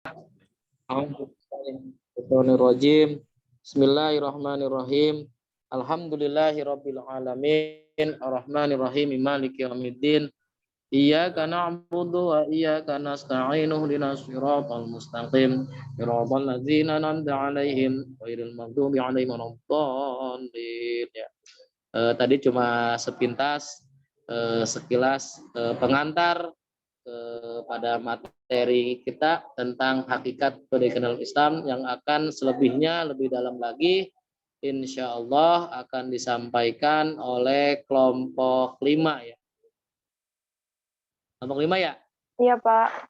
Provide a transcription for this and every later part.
Bismillahirrahmanirrahim. Bismillahirrahmanirrahim. Alhamdulillahirabbil alamin, arrahmanirrahim, maliki yaumiddin. Iyyaka na'budu wa iyyaka nasta'in, ihdinas siratal mustaqim, siratal ladzina an'amta 'alaihim ghairil maghdubi 'alaihim waladdallin. Ya. Tadi cuma sepintas sekilas pengantar pada materi kita tentang hakikat pendidikan Islam yang akan selebihnya lebih dalam lagi insya Allah akan disampaikan oleh kelompok 5 ya. Kelompok 5 ya? Iya, Pak.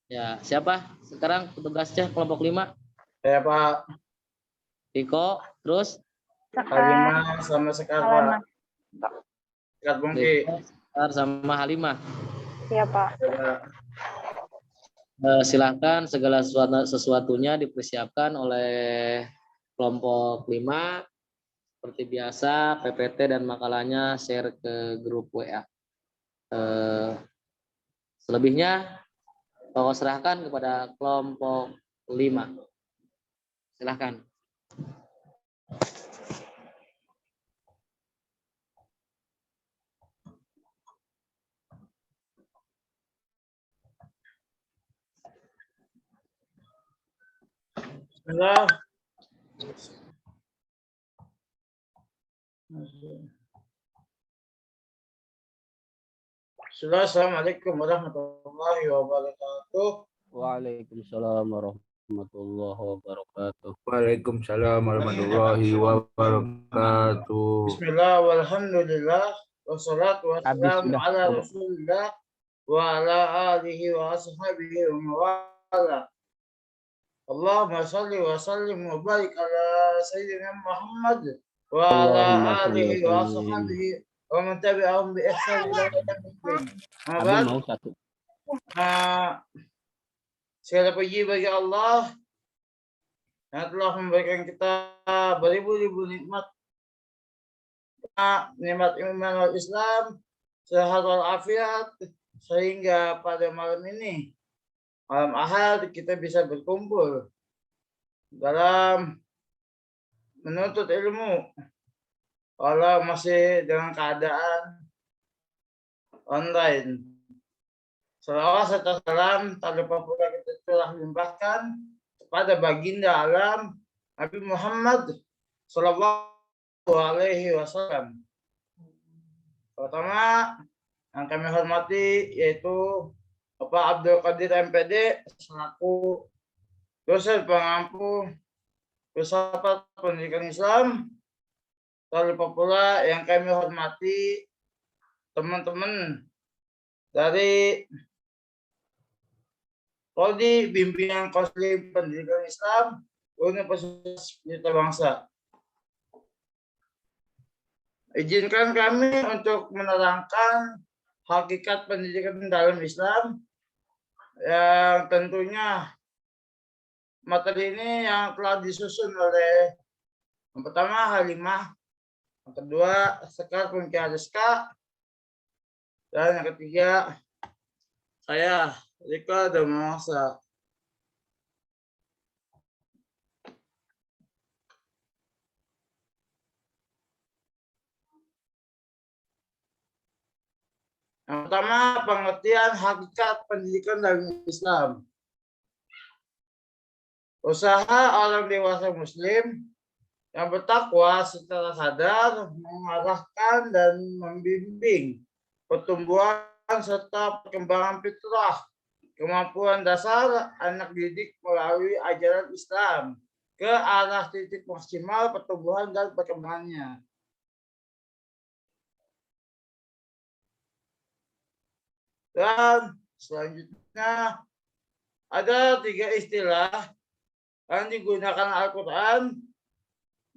Ya, siapa sekarang petugasnya kelompok 5? Ya, Pak. Riko, terus? Halimah sama Sekar, Pak. Sekar Bungki. Sekar sama Halimah. Iya, Pak. Silakan segala sesuatunya dipersiapkan oleh kelompok 5. Seperti biasa, PPT dan makalahnya share ke grup WA. Selebihnya, tolong serahkan kepada kelompok 5. Silakan. Bismillah. Assalamualaikum warahmatullahi wabarakatuh. Waalaikumsalam warahmatullahi wabarakatuh. Waalaikumsalam warahmatullahi wabarakatuh. Bismillah walhamdulillah wassalatu wassalamu ala rasulillah wa ala alihi wa ashabihi wa mawala. Allahumma salli wa sallim wa barik ala sayyidina Muhammad wa ala alihi wa ashabihi wa man tabi'ahum bi ihsan ila yaumil din. Segala puji bagi Allah yang telah memberikan kita beribu-ribu nikmat, nikmat iman wal Islam, sehat wal afiat, sehingga pada malam ini, malam Ahad, kita bisa berkumpul dalam menuntut ilmu, walau masih dengan keadaan online. Salawat serta salam tak lupa pula kita telah limpahkan kepada baginda alam Nabi Muhammad Sallallahu Alaihi Wasallam. Pertama yang kami hormati yaitu Bapak Abdul Qadir MPD selaku dosen pengampu Filsafat Pendidikan Islam. Tak lupa pula yang kami hormati teman-teman dari Prodi Bimbingan Konseling Pendidikan Islam Universitas Pelita Bangsa. Izinkan kami untuk menerangkan hakikat pendidikan dalam Islam yang tentunya materi ini yang telah disusun oleh yang pertama Halimah, yang kedua Sekar Bungki Adeska, dan yang ketiga saya Riko Damangsa. Yang pertama, pengertian hakikat pendidikan dalam Islam. Usaha orang dewasa Muslim yang bertakwa secara sadar mengarahkan dan membimbing pertumbuhan serta perkembangan fitrah, kemampuan dasar anak didik melalui ajaran Islam ke arah titik maksimal pertumbuhan dan perkembangannya. Dan selanjutnya ada 3 istilah yang digunakan Al-Quran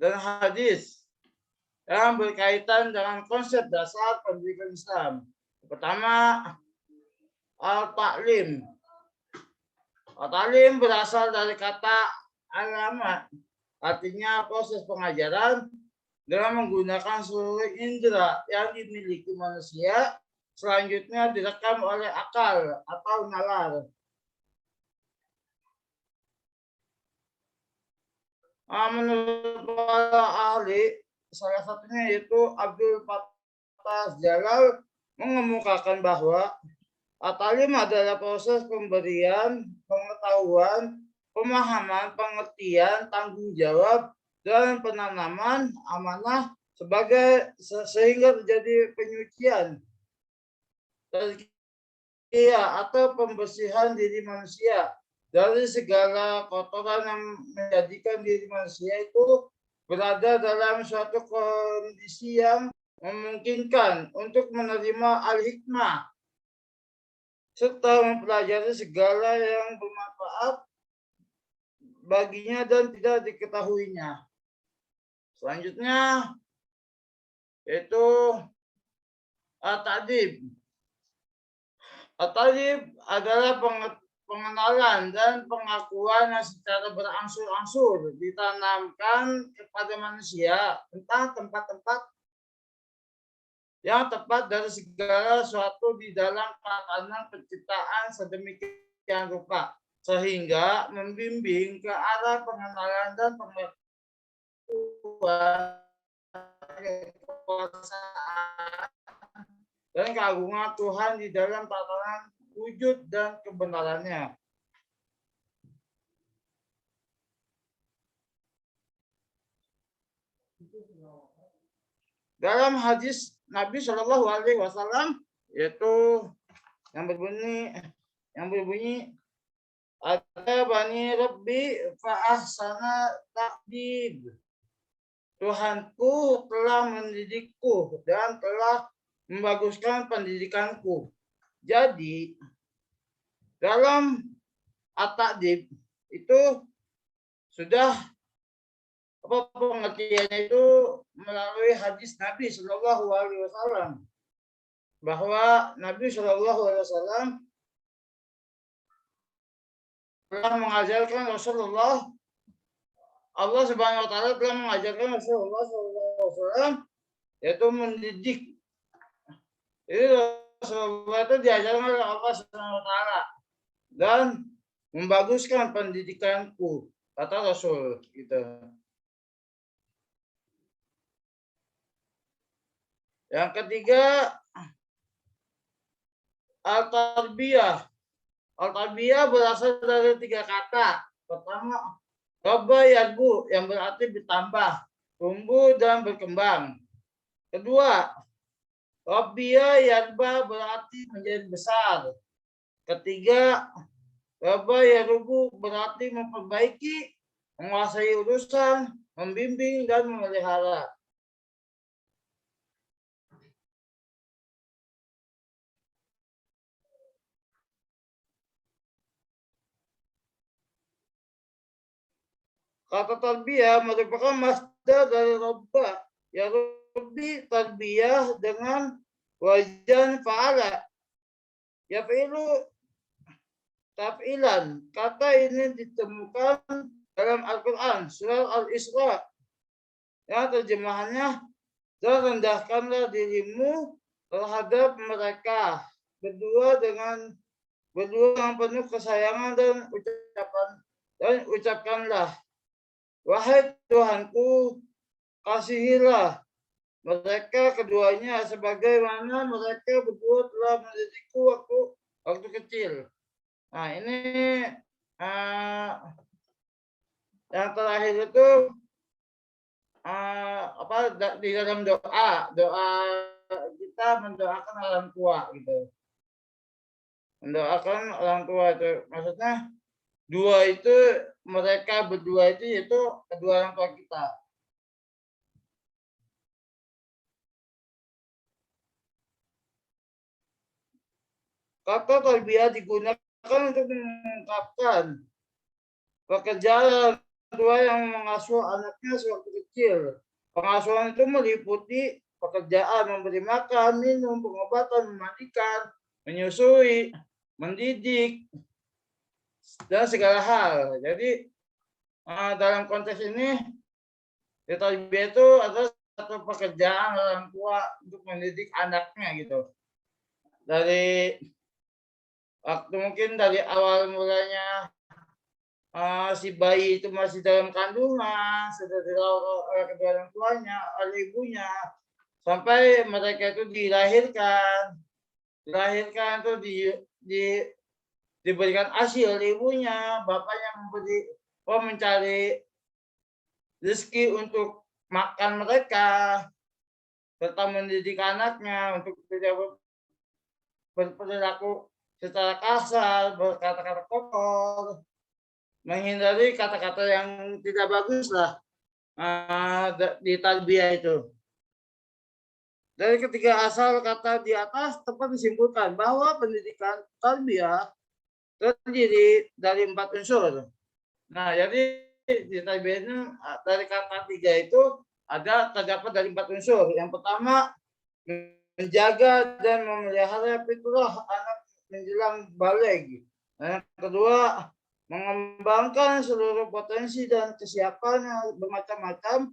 dan hadis yang berkaitan dengan konsep dasar pendidikan Islam. Pertama, al-ta'lim. Al-ta'lim berasal dari kata alamat, artinya proses pengajaran dengan menggunakan seluruh indera yang dimiliki manusia, selanjutnya direkam oleh akal atau nalar. Menurut para ahli, salah satunya yaitu Abdul Fattah Jalal mengemukakan bahwa at-ta'lim adalah proses pemberian pengetahuan, pemahaman, pengertian, tanggung jawab, dan penanaman amanah sehingga terjadi penyucian atau pembersihan diri manusia dari segala kotoran yang menjadikan diri manusia itu berada dalam suatu kondisi yang memungkinkan untuk menerima al-hikmah serta mempelajari segala yang bermanfaat baginya dan tidak diketahuinya. Selanjutnya yaitu at-ta'dib. At-ta'dib adalah pengenalan dan pengakuan yang secara berangsur-angsur ditanamkan kepada manusia tentang tempat-tempat yang tepat dari segala sesuatu di dalam tatanan penciptaan sedemikian rupa sehingga membimbing ke arah pengenalan dan pengertian kekuasaan dan keagungan Tuhan di dalam tatanan wujud dan kebenarannya. Dalam hadis Nabi Shallallahu Alaihi Wasallam yaitu yang berbunyi ada bani Rabbi fa'ahsana ta'dib. Tuhanku telah mendidikku dan telah membaguskan pendidikanku. Jadi dalam at-ta'dib itu sudah pengertiannya itu melalui hadis Nabi Shallallahu Alaihi Wasallam bahwa Nabi Shallallahu Alaihi Wasallam telah mengajarkan Rasulullah, Allah Subhanahu Wa Taala telah mengajarkan Rasulullah Shallallahu Alaihi Wasallam yaitu mendidik. Jadi Rasulullah itu diajarkan oleh Allah Subhanahu Wa Taala dan membaguskan pendidikanku, kata Rasul gitu. Yang ketiga, al-tarbiyah. Al-tarbiyah berasal dari 3 kata. Pertama, rabba yarbu yang berarti bertambah, tumbuh dan berkembang. Kedua, rabbiya yarba berarti menjadi besar. Ketiga, rabba yarubu berarti memperbaiki, menguasai urusan, membimbing dan memelihara. Kata tarbiyah merupakan masdar dari robba. Ya robbi tarbiyah dengan wajan fa'ala. Ya fi'lu taf'ilan. Kata ini ditemukan dalam Al-Quran, surah Al-Isra. Yang terjemahannya, dan rendahkanlah dirimu terhadap mereka berdua dengan penuh kesayangan dan ucapkanlah, wahai Tuhanku, kasihilah mereka keduanya sebagaimana mereka berdua telah mendidikku waktu kecil. Nah ini yang terakhir itu di dalam doa kita mendoakan orang tua gitu. Mendoakan orang tua itu maksudnya dua itu mereka berdua itu yaitu kedua orang tua kita. Kata tarbiyah digunakan untuk mengungkapkan pekerjaan tua yang mengasuh anaknya sewaktu kecil. Pengasuhan itu meliputi pekerjaan memberi makan, minum, pengobatan, memandikan, menyusui, mendidik, dan segala hal. Jadi dalam konteks ini tarbiyah itu adalah satu pekerjaan orang tua untuk mendidik anaknya gitu. Dari waktu mungkin dari awal mulanya si bayi itu masih dalam kandungan, sudah dirawat oleh kedua orang tuanya, oleh ibunya, sampai mereka itu dilahirkan itu diberikan ASI oleh ibunya, bapaknya mencari rezeki untuk makan mereka, serta mendidik anaknya untuk tidak berperilaku secara kasar, berkata-kata kotor, menghindari kata-kata yang tidak bagus lah di tarbiyah itu. Dari ketiga asal kata di atas dapat disimpulkan bahwa pendidikan tarbiyah terdiri dari 4 unsur. Nah, jadi di tarbiyah ini dari kata 3 itu terdapat dari 4 unsur. Yang pertama, menjaga dan memelihara fitrah anak menjelang baligh. Yang kedua, mengembangkan seluruh potensi dan kesiapan yang bermacam-macam,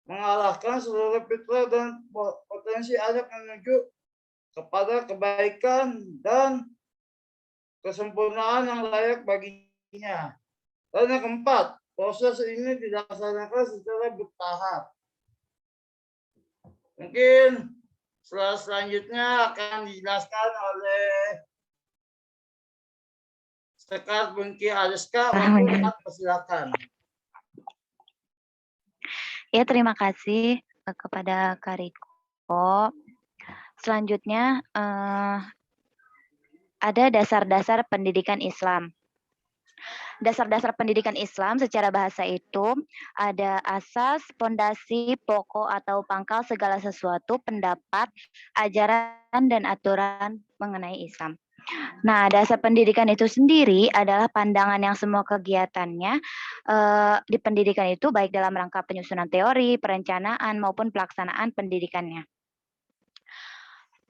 mengarahkan seluruh fitrah dan potensi anak menuju kepada kebaikan dan kesempurnaan yang layak baginya. Dan yang keempat, proses ini dilaksanakan secara bertahap. Mungkin selanjutnya akan dijelaskan oleh Sekar Bungki Aliska. Silakan. Ya, terima kasih kepada Kak Riko. Selanjutnya ada dasar-dasar pendidikan Islam. Dasar-dasar pendidikan Islam secara bahasa itu ada asas, pondasi, pokok atau pangkal segala sesuatu, pendapat, ajaran, dan aturan mengenai Islam. Nah, dasar pendidikan itu sendiri adalah pandangan yang semua kegiatannya di pendidikan itu baik dalam rangka penyusunan teori, perencanaan, maupun pelaksanaan pendidikannya.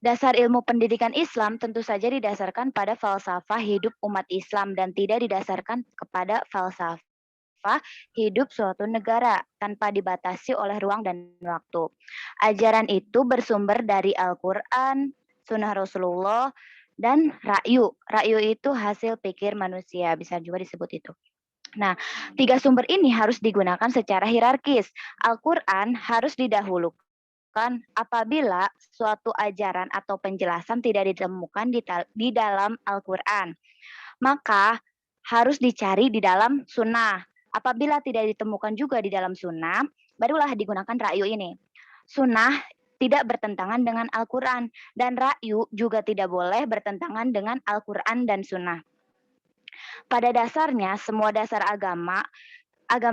Dasar ilmu pendidikan Islam tentu saja didasarkan pada falsafah hidup umat Islam dan tidak didasarkan kepada falsafah hidup suatu negara tanpa dibatasi oleh ruang dan waktu. Ajaran itu bersumber dari Al-Quran, Sunnah Rasulullah, dan Ra'yu. Ra'yu itu hasil pikir manusia, bisa juga disebut itu. Nah, 3 sumber ini harus digunakan secara hierarkis. Al-Quran harus didahulukan apabila suatu ajaran atau penjelasan tidak ditemukan di dalam Al-Quran. Maka harus dicari di dalam sunnah. Apabila tidak ditemukan juga di dalam sunnah, barulah digunakan ra'yu ini. Sunnah tidak bertentangan dengan Al-Quran, dan ra'yu juga tidak boleh bertentangan dengan Al-Quran dan sunnah. Pada dasarnya, semua dasar agama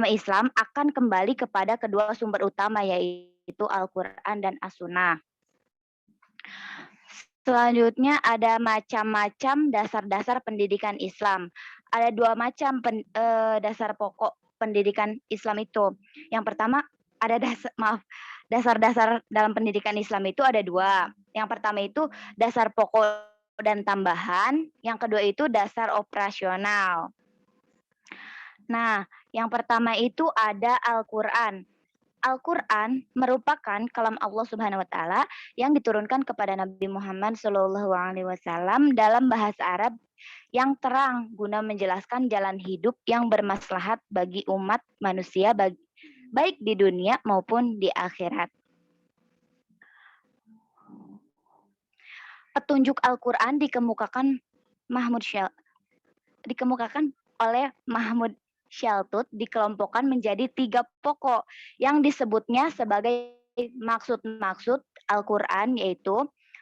Islam akan kembali kepada kedua sumber utama, yaitu Al-Quran dan As-Sunnah. Selanjutnya ada macam-macam dasar-dasar pendidikan Islam. Ada 2 macam dasar pokok pendidikan Islam itu. Yang pertama ada dasar-dasar dalam pendidikan Islam itu ada 2. Yang pertama itu dasar pokok dan tambahan. Yang kedua itu dasar operasional. Nah, yang pertama itu ada Al-Quran. Al-Quran merupakan kalam Allah Subhanahu wa taala yang diturunkan kepada Nabi Muhammad SAW dalam bahasa Arab yang terang guna menjelaskan jalan hidup yang bermaslahat bagi umat manusia baik di dunia maupun di akhirat. Petunjuk Al-Quran dikemukakan oleh Mahmud Shaltut dikelompokkan menjadi 3 pokok yang disebutnya sebagai maksud-maksud Al-Quran, yaitu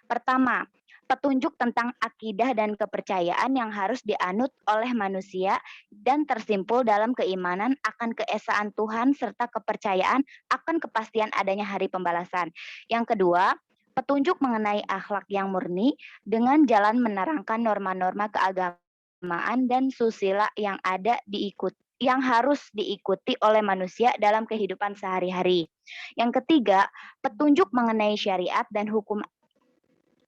pertama, petunjuk tentang akidah dan kepercayaan yang harus dianut oleh manusia dan tersimpul dalam keimanan akan keesaan Tuhan serta kepercayaan akan kepastian adanya hari pembalasan. Yang kedua, petunjuk mengenai akhlak yang murni dengan jalan menerangkan norma-norma keagamaan dan susila yang harus diikuti oleh manusia dalam kehidupan sehari-hari. Yang ketiga, petunjuk mengenai syariat dan hukum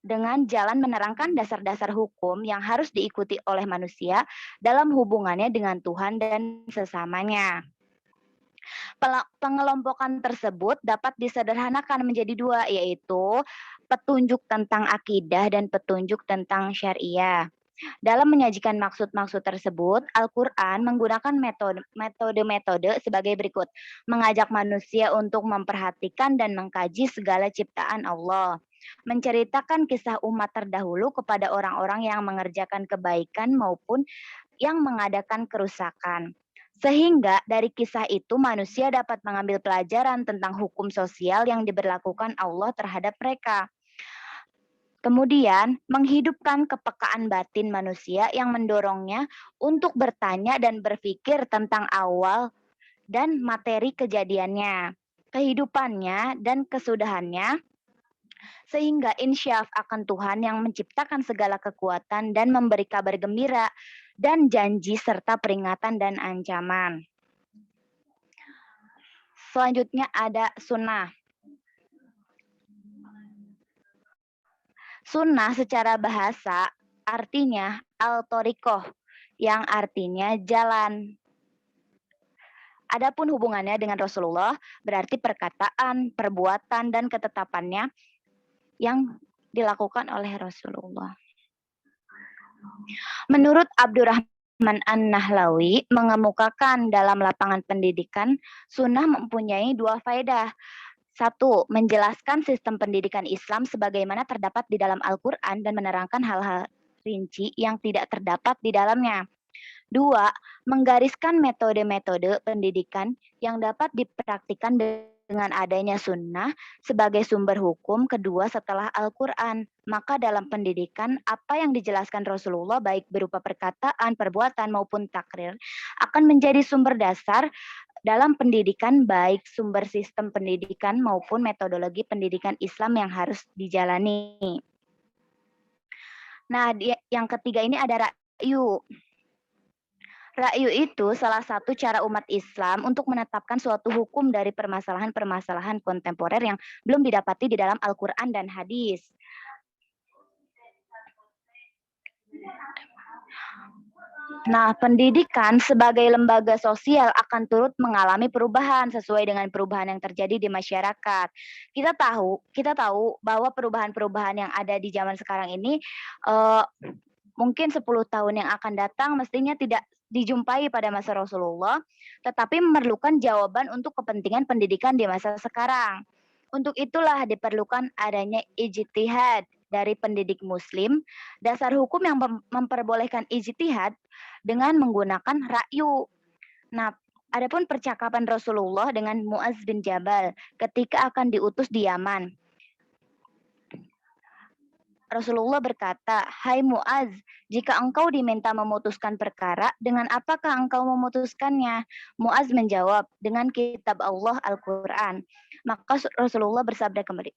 dengan jalan menerangkan dasar-dasar hukum yang harus diikuti oleh manusia dalam hubungannya dengan Tuhan dan sesamanya. Pengelompokan tersebut dapat disederhanakan menjadi 2, yaitu petunjuk tentang akidah dan petunjuk tentang syariah. Dalam menyajikan maksud-maksud tersebut, Al-Quran menggunakan metode-metode sebagai berikut. Mengajak manusia untuk memperhatikan dan mengkaji segala ciptaan Allah. Menceritakan kisah umat terdahulu kepada orang-orang yang mengerjakan kebaikan maupun yang mengadakan kerusakan. Sehingga dari kisah itu manusia dapat mengambil pelajaran tentang hukum sosial yang diberlakukan Allah terhadap mereka. Kemudian, menghidupkan kepekaan batin manusia yang mendorongnya untuk bertanya dan berpikir tentang awal dan materi kejadiannya, kehidupannya, dan kesudahannya, sehingga insyaf akan Tuhan yang menciptakan segala kekuatan dan memberi kabar gembira dan janji serta peringatan dan ancaman. Selanjutnya ada sunnah. Sunnah secara bahasa artinya al-thoriqoh, yang artinya jalan. Adapun hubungannya dengan Rasulullah berarti perkataan, perbuatan, dan ketetapannya yang dilakukan oleh Rasulullah. Menurut Abdurrahman An-Nahlawi mengemukakan dalam lapangan pendidikan, sunnah mempunyai dua faedah. Satu, menjelaskan sistem pendidikan Islam sebagaimana terdapat di dalam Al-Quran dan menerangkan hal-hal rinci yang tidak terdapat di dalamnya. Dua, menggariskan metode-metode pendidikan yang dapat dipraktikkan dengan adanya sunnah sebagai sumber hukum kedua setelah Al-Quran. Maka dalam pendidikan, apa yang dijelaskan Rasulullah baik berupa perkataan, perbuatan, maupun takrir akan menjadi sumber dasar dalam pendidikan, baik sumber sistem pendidikan maupun metodologi pendidikan Islam yang harus dijalani. Nah, yang ketiga ini ada ra'yu. Ra'yu itu salah satu cara umat Islam untuk menetapkan suatu hukum dari permasalahan-permasalahan kontemporer yang belum didapati di dalam Al-Quran dan hadis. Nah, pendidikan sebagai lembaga sosial akan turut mengalami perubahan sesuai dengan perubahan yang terjadi di masyarakat. Kita tahu bahwa perubahan-perubahan yang ada di zaman sekarang ini mungkin 10 tahun yang akan datang mestinya tidak dijumpai pada masa Rasulullah, tetapi memerlukan jawaban untuk kepentingan pendidikan di masa sekarang. Untuk itulah diperlukan adanya ijtihad dari pendidik muslim, dasar hukum yang memperbolehkan ijtihad dengan menggunakan ra'yu. Nah, adapun percakapan Rasulullah dengan Muaz bin Jabal ketika akan diutus di Yaman. Rasulullah berkata, "Hai Muaz, jika engkau diminta memutuskan perkara, dengan apakah engkau memutuskannya?" Muaz menjawab, "Dengan kitab Allah Al-Quran." Maka Rasulullah bersabda kembali,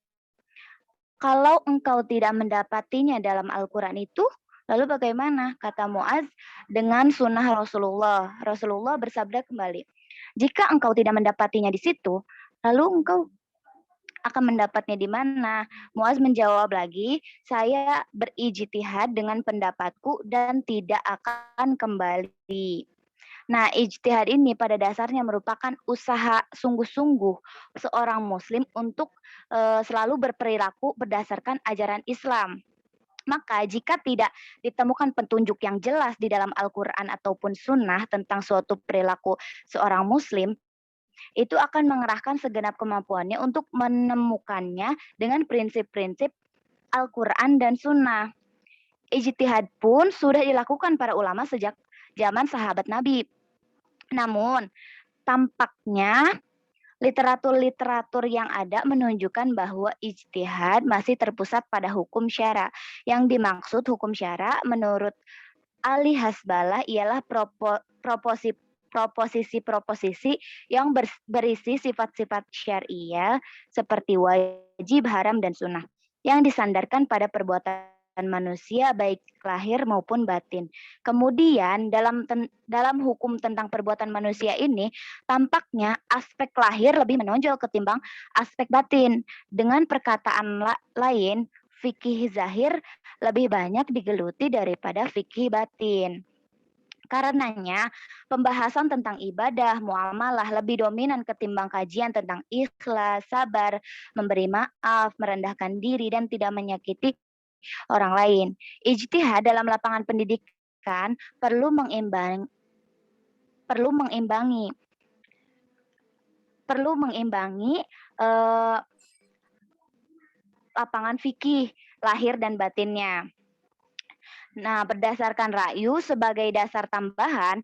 "Kalau engkau tidak mendapatinya dalam Al-Quran itu, lalu bagaimana?" Kata Muaz, "Dengan sunnah Rasulullah." Rasulullah bersabda kembali, "Jika engkau tidak mendapatinya di situ, lalu engkau akan mendapatnya di mana?" Muaz menjawab lagi, "Saya berijtihad dengan pendapatku dan tidak akan kembali." Nah, ijtihad ini pada dasarnya merupakan usaha sungguh-sungguh seorang muslim untuk selalu berperilaku berdasarkan ajaran Islam. Maka jika tidak ditemukan petunjuk yang jelas di dalam Al-Quran ataupun sunnah tentang suatu perilaku seorang muslim, itu akan mengerahkan segenap kemampuannya untuk menemukannya dengan prinsip-prinsip Al-Quran dan sunnah. Ijtihad pun sudah dilakukan para ulama sejak zaman sahabat Nabi. Namun, tampaknya literatur-literatur yang ada menunjukkan bahwa ijtihad masih terpusat pada hukum syara. Yang dimaksud hukum syara menurut Ali Hasbalah ialah proposisi-proposisi yang berisi sifat-sifat syariah seperti wajib, haram, dan sunnah yang disandarkan pada perbuatan manusia baik lahir maupun batin. Kemudian dalam hukum tentang perbuatan manusia ini tampaknya aspek lahir lebih menonjol ketimbang aspek batin. Dengan perkataan lain, fikih zahir lebih banyak digeluti daripada fikih batin. Karenanya, pembahasan tentang ibadah, muamalah lebih dominan ketimbang kajian tentang ikhlas, sabar, memberi maaf, merendahkan diri, dan tidak menyakiti orang lain. Ijtihad dalam lapangan pendidikan perlu mengimbangi lapangan fikih lahir dan batinnya. Nah, berdasarkan ra'yu sebagai dasar tambahan,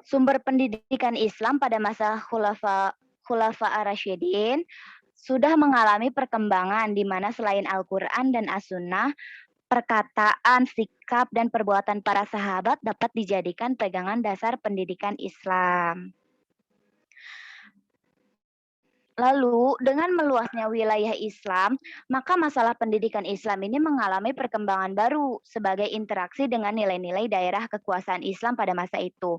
sumber pendidikan Islam pada masa Khulafa ar-Rasyidin sudah mengalami perkembangan di mana selain Al-Quran dan As-Sunnah, perkataan, sikap, dan perbuatan para sahabat dapat dijadikan pegangan dasar pendidikan Islam. Lalu, dengan meluasnya wilayah Islam, maka masalah pendidikan Islam ini mengalami perkembangan baru sebagai interaksi dengan nilai-nilai daerah kekuasaan Islam pada masa itu.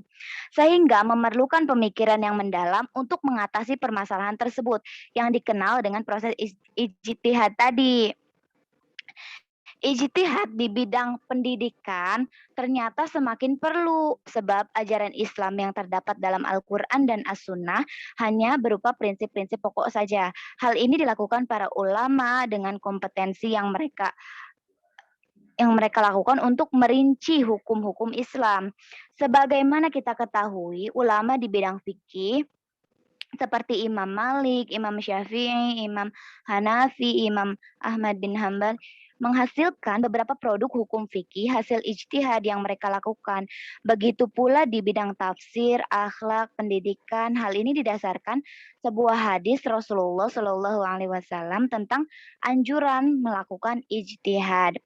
Sehingga memerlukan pemikiran yang mendalam untuk mengatasi permasalahan tersebut yang dikenal dengan proses ijtihad tadi. Ijtihad di bidang pendidikan ternyata semakin perlu sebab ajaran Islam yang terdapat dalam Al-Quran dan As-Sunnah hanya berupa prinsip-prinsip pokok saja. Hal ini dilakukan para ulama dengan kompetensi yang mereka lakukan untuk merinci hukum-hukum Islam. Sebagaimana kita ketahui, ulama di bidang fikih seperti Imam Malik, Imam Syafi'i, Imam Hanafi, Imam Ahmad bin Hanbal menghasilkan beberapa produk hukum fikih hasil ijtihad yang mereka lakukan. Begitu pula di bidang tafsir, akhlak, pendidikan. Hal ini didasarkan sebuah hadis Rasulullah Shallallahu Alaihi Wasallam tentang anjuran melakukan ijtihad,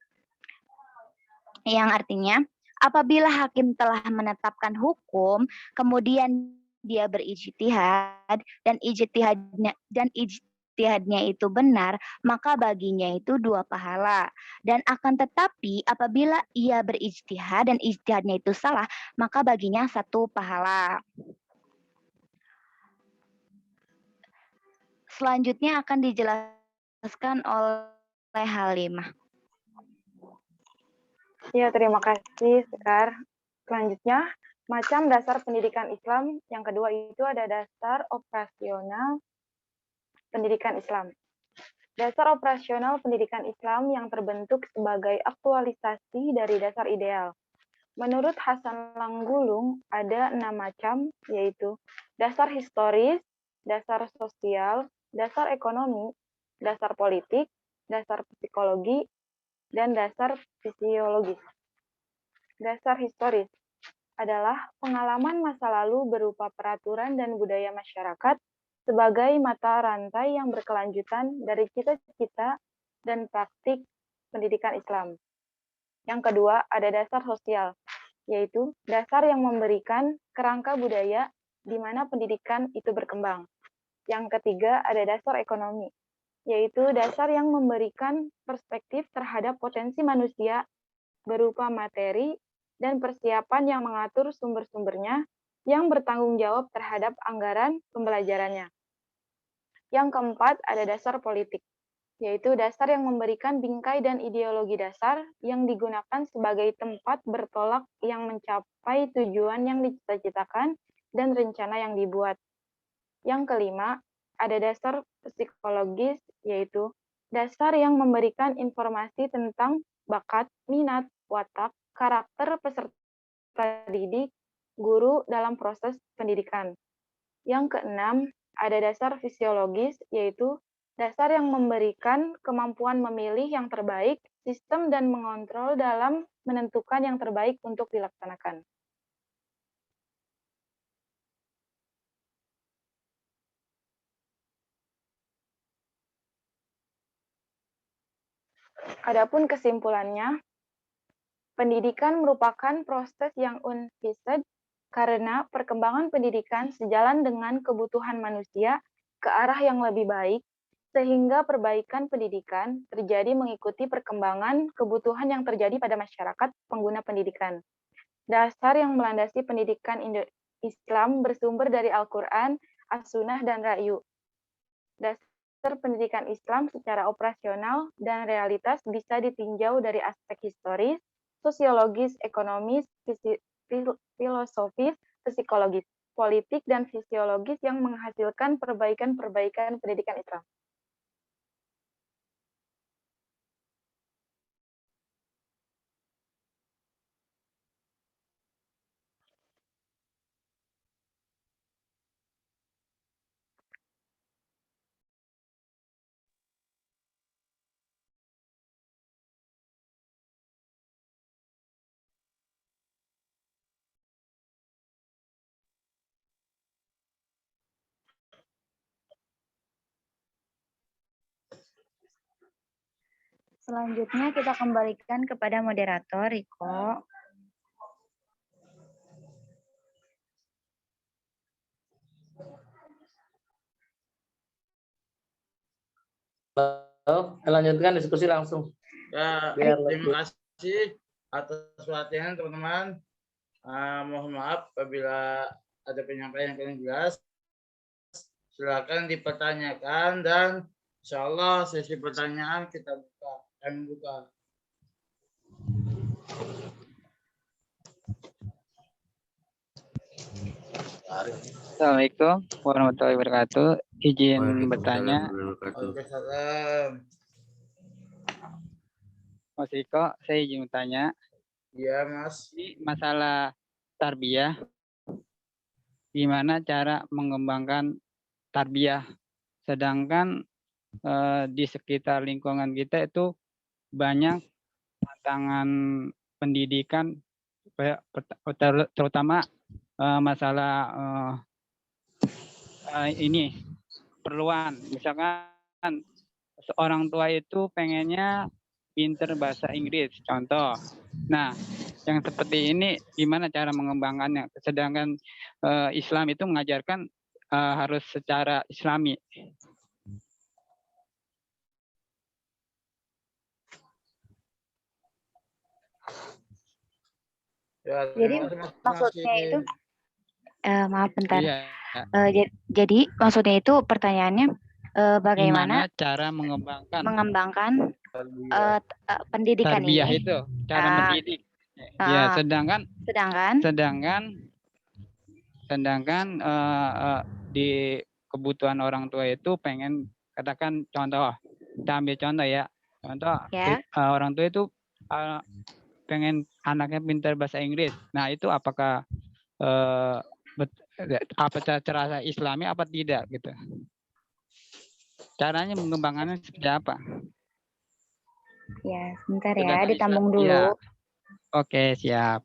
yang artinya apabila hakim telah menetapkan hukum, kemudian dia berijtihad dan ijtihadnya itu benar, maka baginya itu 2 pahala. Dan akan tetapi apabila ia berijtihad dan ijtihadnya itu salah, maka baginya 1 pahala. Selanjutnya akan dijelaskan oleh Halimah. Ya, terima kasih, Sekar. Selanjutnya, macam dasar pendidikan Islam yang kedua itu ada dasar operasional pendidikan Islam. Dasar operasional pendidikan Islam yang terbentuk sebagai aktualisasi dari dasar ideal. Menurut Hasan Langgulung, ada 6 macam, yaitu dasar historis, dasar sosial, dasar ekonomi, dasar politik, dasar psikologi, dan dasar fisiologis. Dasar historis adalah pengalaman masa lalu berupa peraturan dan budaya masyarakat sebagai mata rantai yang berkelanjutan dari cita-cita dan praktik pendidikan Islam. Yang kedua, ada dasar sosial, yaitu dasar yang memberikan kerangka budaya di mana pendidikan itu berkembang. Yang ketiga, ada dasar ekonomi, yaitu dasar yang memberikan perspektif terhadap potensi manusia berupa materi dan persiapan yang mengatur sumber-sumbernya yang bertanggung jawab terhadap anggaran pembelajarannya. Yang keempat, ada dasar politik, yaitu dasar yang memberikan bingkai dan ideologi dasar yang digunakan sebagai tempat bertolak yang mencapai tujuan yang dicita-citakan dan rencana yang dibuat. Yang kelima, ada dasar psikologis, yaitu dasar yang memberikan informasi tentang bakat, minat, watak, karakter peserta didik, guru dalam proses pendidikan. Yang keenam, ada dasar fisiologis, yaitu dasar yang memberikan kemampuan memilih yang terbaik, sistem dan mengontrol dalam menentukan yang terbaik untuk dilaksanakan. Adapun kesimpulannya, pendidikan merupakan proses yang unfised karena perkembangan pendidikan sejalan dengan kebutuhan manusia ke arah yang lebih baik, sehingga perbaikan pendidikan terjadi mengikuti perkembangan kebutuhan yang terjadi pada masyarakat pengguna pendidikan. Dasar yang melandasi pendidikan Islam bersumber dari Al-Quran, As-Sunnah, dan Ra'yu. Dasar pendidikan Islam secara operasional dan realitas bisa ditinjau dari aspek historis, sosiologis, ekonomis, filosofis, psikologis, politik, dan fisiologis yang menghasilkan perbaikan-perbaikan pendidikan Islam. Selanjutnya kita kembalikan kepada moderator Riko. Lanjutkan diskusi langsung. Ya, Biar terima kasih atas perhatian teman-teman. Mohon maaf apabila ada penyampaian yang kurang jelas. Silakan dipertanyakan dan insya Allah sesi pertanyaan kami buka. Assalamualaikum warahmatullahi wabarakatuh. Izin bertanya, Waalaikumsalam. Mas Riko, saya izin bertanya. Iya, Mas. Ini masalah tarbiyah, gimana cara mengembangkan tarbiyah, sedangkan di sekitar lingkungan kita itu banyak tantangan pendidikan, terutama masalah ini perluan, misalkan seorang tua itu pengennya pinter bahasa Inggris, contoh. Nah, yang seperti ini gimana cara mengembangkannya? Sedangkan Islam itu mengajarkan harus secara Islami. Ya, Jadi maksudnya itu, maaf bentar. Iya. Jadi maksudnya itu pertanyaannya bagaimana Gimana cara mengembangkan pendidikan tarbiyah ini? itu, cara mendidik. Ya, sedangkan di kebutuhan orang tua itu pengen, katakan contoh, kita ambil contoh ya. Contoh Ya. orang tua itu pengen anaknya pintar bahasa Inggris. Nah, itu apakah apa cara Islami apa tidak gitu? Caranya mengembangkannya seperti apa? Ya, sebentar ya, Sedangkan ditambung Islam- dulu. ya. Oke, siap.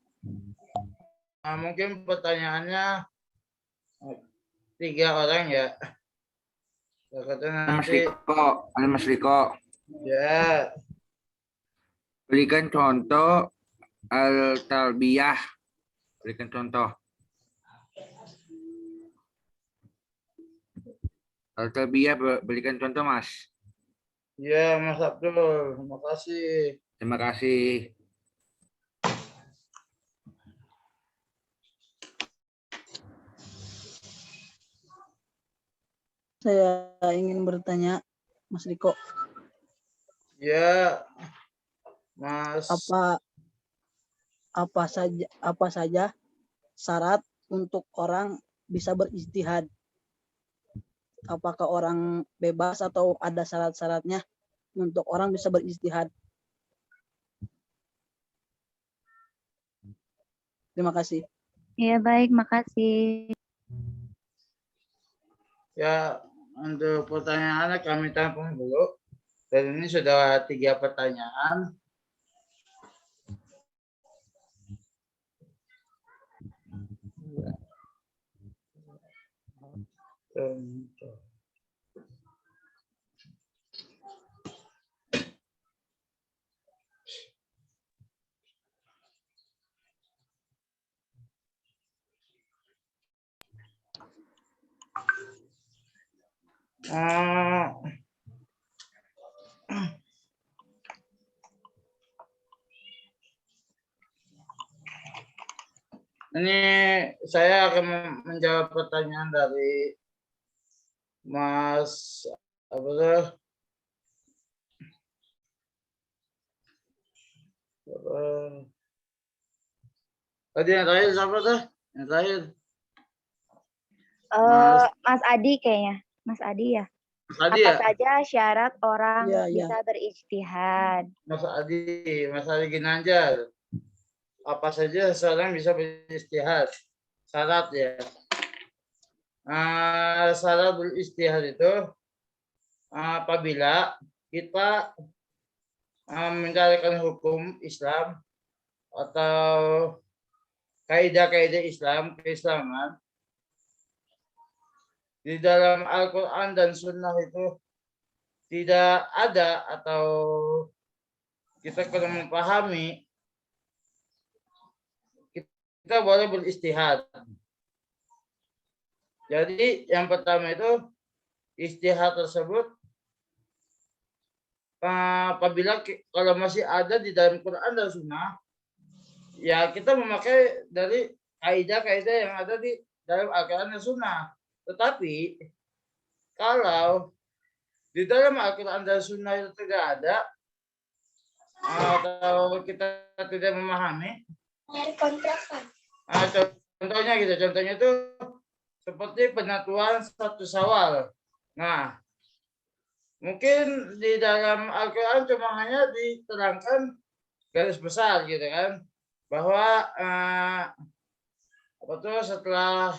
Mungkin pertanyaannya 3 orang ya. Nanti Mas Riko, ya. berikan contoh al-talbiyah. Berikan contoh. Al-talbiyah, berikan contoh, Mas. Ya, Mas Abdul. Terima kasih. Terima kasih. Saya ingin bertanya, Mas Riko, Ya, Mas. apa saja syarat untuk orang bisa berijtihad? Apakah orang bebas atau ada syarat-syaratnya untuk orang bisa berijtihad? Terima kasih. Ya, baik, makasih. Ya, untuk pertanyaannya kami tampung dulu. Dan ini sudah 3 pertanyaan. Ini saya akan menjawab pertanyaan dari Mas apa tuh? Tadi yang terakhir siapa tuh? Yang terakhir. Mas Adi kayaknya. Mas Adi ya. Mas Adi Apa ya? saja syarat orang Ya. bisa berijtihad? Mas Adi Ginanjar. Apa saja seorang bisa berijtihad? Syarat ya. Syarat berijtihad itu apabila kita mencarikan hukum Islam atau kaidah-kaidah Islam, keislaman di dalam Al-Quran dan Sunnah itu tidak ada atau kita kalau memahami, kita boleh beristihad. Jadi yang pertama itu istihad tersebut apabila kalau masih ada di dalam Quran dan Sunnah, ya kita memakai dari kaidah-kaidah yang ada di dalam Al-Quran dan Sunnah. Tetapi kalau di dalam Al-Quran dan Sunnah itu tidak ada, atau kita tidak memahami, contohnya gitu, contohnya itu seperti penentuan 1 Syawal. Nah, mungkin di dalam Al-Quran cuma hanya diterangkan garis besar gitu kan, bahwa setelah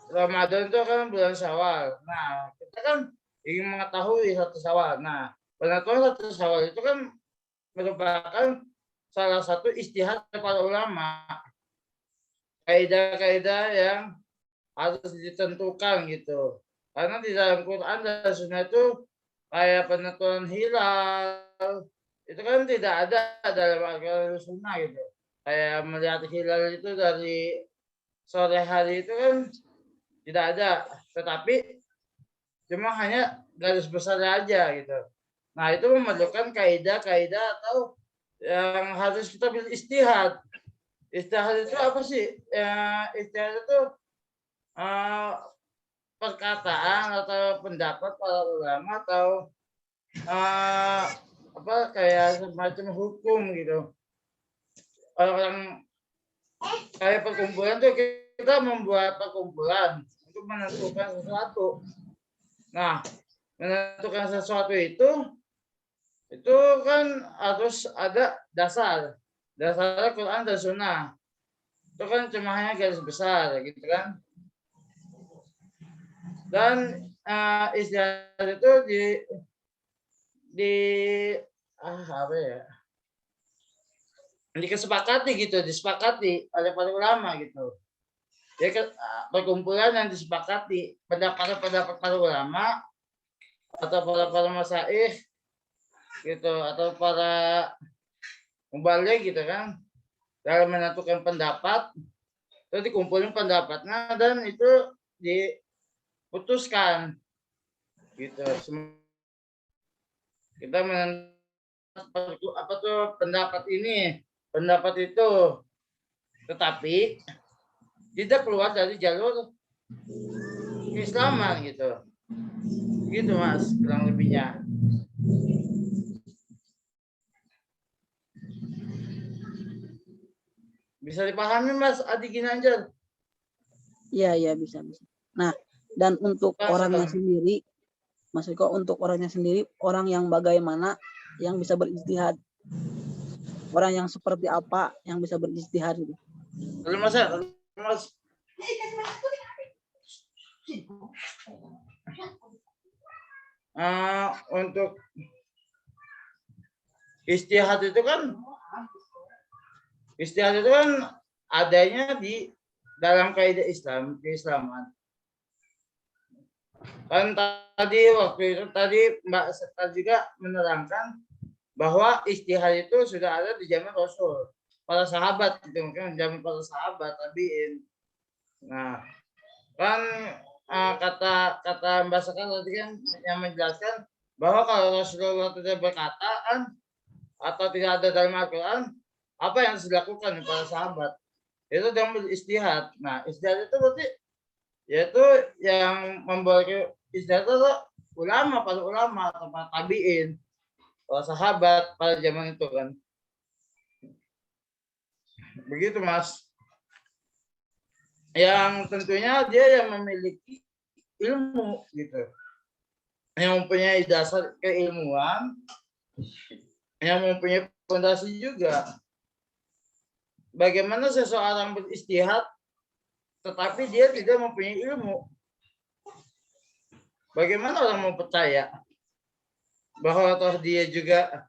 Ramadan itu kan bulan Syawal. Nah, kita kan ingin mengetahui 1 Syawal. Nah, penentuan 1 Syawal itu kan merupakan salah satu istihad para ulama. Kaidah-kaidah yang harus ditentukan gitu. Karena di dalam Quran dan Sunnah itu kayak penentuan hilal itu kan tidak ada dalam Al-Quran dan Sunnah gitu. Kayak melihat hilal itu dari sore hari itu kan tidak ada. Tetapi cuma hanya garis besar aja gitu. Nah itu memerlukan kaidah-kaidah atau yang harus kita beristihad. Istihad itu apa sih? Istihad itu perkataan atau pendapat para ulama atau kayak semacam hukum gitu. Orang kayak perkumpulan tuh kita membuat perkumpulan untuk menentukan sesuatu. Nah, menentukan sesuatu itu kan harus ada dasar Quran dan Sunnah. Itu kan cuma hanya garis besar gitu kan. Dan istilah itu disepakati oleh para ulama gitu. Jadi perkumpulan yang disepakati pendapat para ulama atau para masyaikh gitu atau para mubalik gitu kan dalam menentukan pendapat itu dikumpulin pendapatnya dan itu diputuskan gitu. Kita pendapat ini, pendapat itu, tetapi tidak keluar dari jalur keislaman gitu. Gitu Mas, kurang lebihnya. Bisa dipahami Mas Adi Ginanjar? Iya, bisa. Nah, dan untuk orangnya sendiri, Mas Riko, untuk orangnya sendiri, orang yang bagaimana yang bisa beristihad? Orang yang seperti apa yang bisa beristihad itu? Mas. Untuk istihad itu kan adanya di dalam kaidah keislaman. Kan waktu itu Mbak Sekar juga menerangkan bahwa istihad itu sudah ada di zaman Rasul, para sahabat gitu, mungkin zaman para sahabat tabiin. Nah, kan kata Mbak Sekar tadi kan yang menjelaskan bahwa kalau Rasulullah tidak berkata kan atau tidak ada dalam Al-Quran, apa yang harus dilakukan para sahabat? Itu yang beristihad. Nah, istihad itu berarti yaitu yang membuat istihad itu para ulama atau para tabiin, para sahabat pada zaman itu kan. Begitu Mas. Yang tentunya dia yang memiliki ilmu gitu. Yang mempunyai dasar keilmuan, yang mempunyai fondasi juga. Bagaimana seseorang beristihad tetapi dia tidak mempunyai ilmu? Bagaimana orang mau percaya bahwa toh dia juga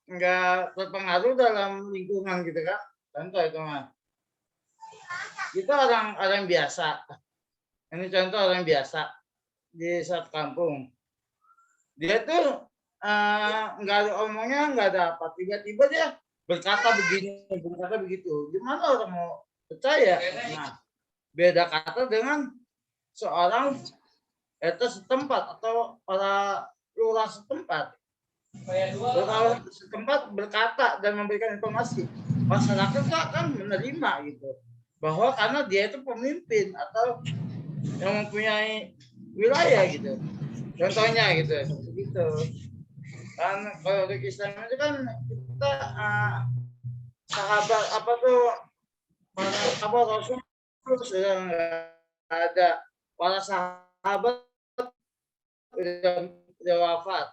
nggak terpengaruh dalam lingkungan gitu kan? Contoh itu mah. Kita orang biasa. Ini contoh orang biasa di satu kampung. Dia tuh nggak ada omongnya, nggak ada apa, tiba-tiba dia berkata begini, berkata begitu. Gimana orang mau percaya? Nah, beda kata dengan seorang RT setempat atau para lurah setempat. Lurah setempat berkata dan memberikan informasi, masyarakat akan menerima gitu, bahwa karena dia itu pemimpin atau yang mempunyai wilayah gitu. Contohnya gitu, begitu. Kan kalau di Islam itu kan kita sahabat apa tuh apa Rasul sudah nggak ada, para sahabat udah wafat.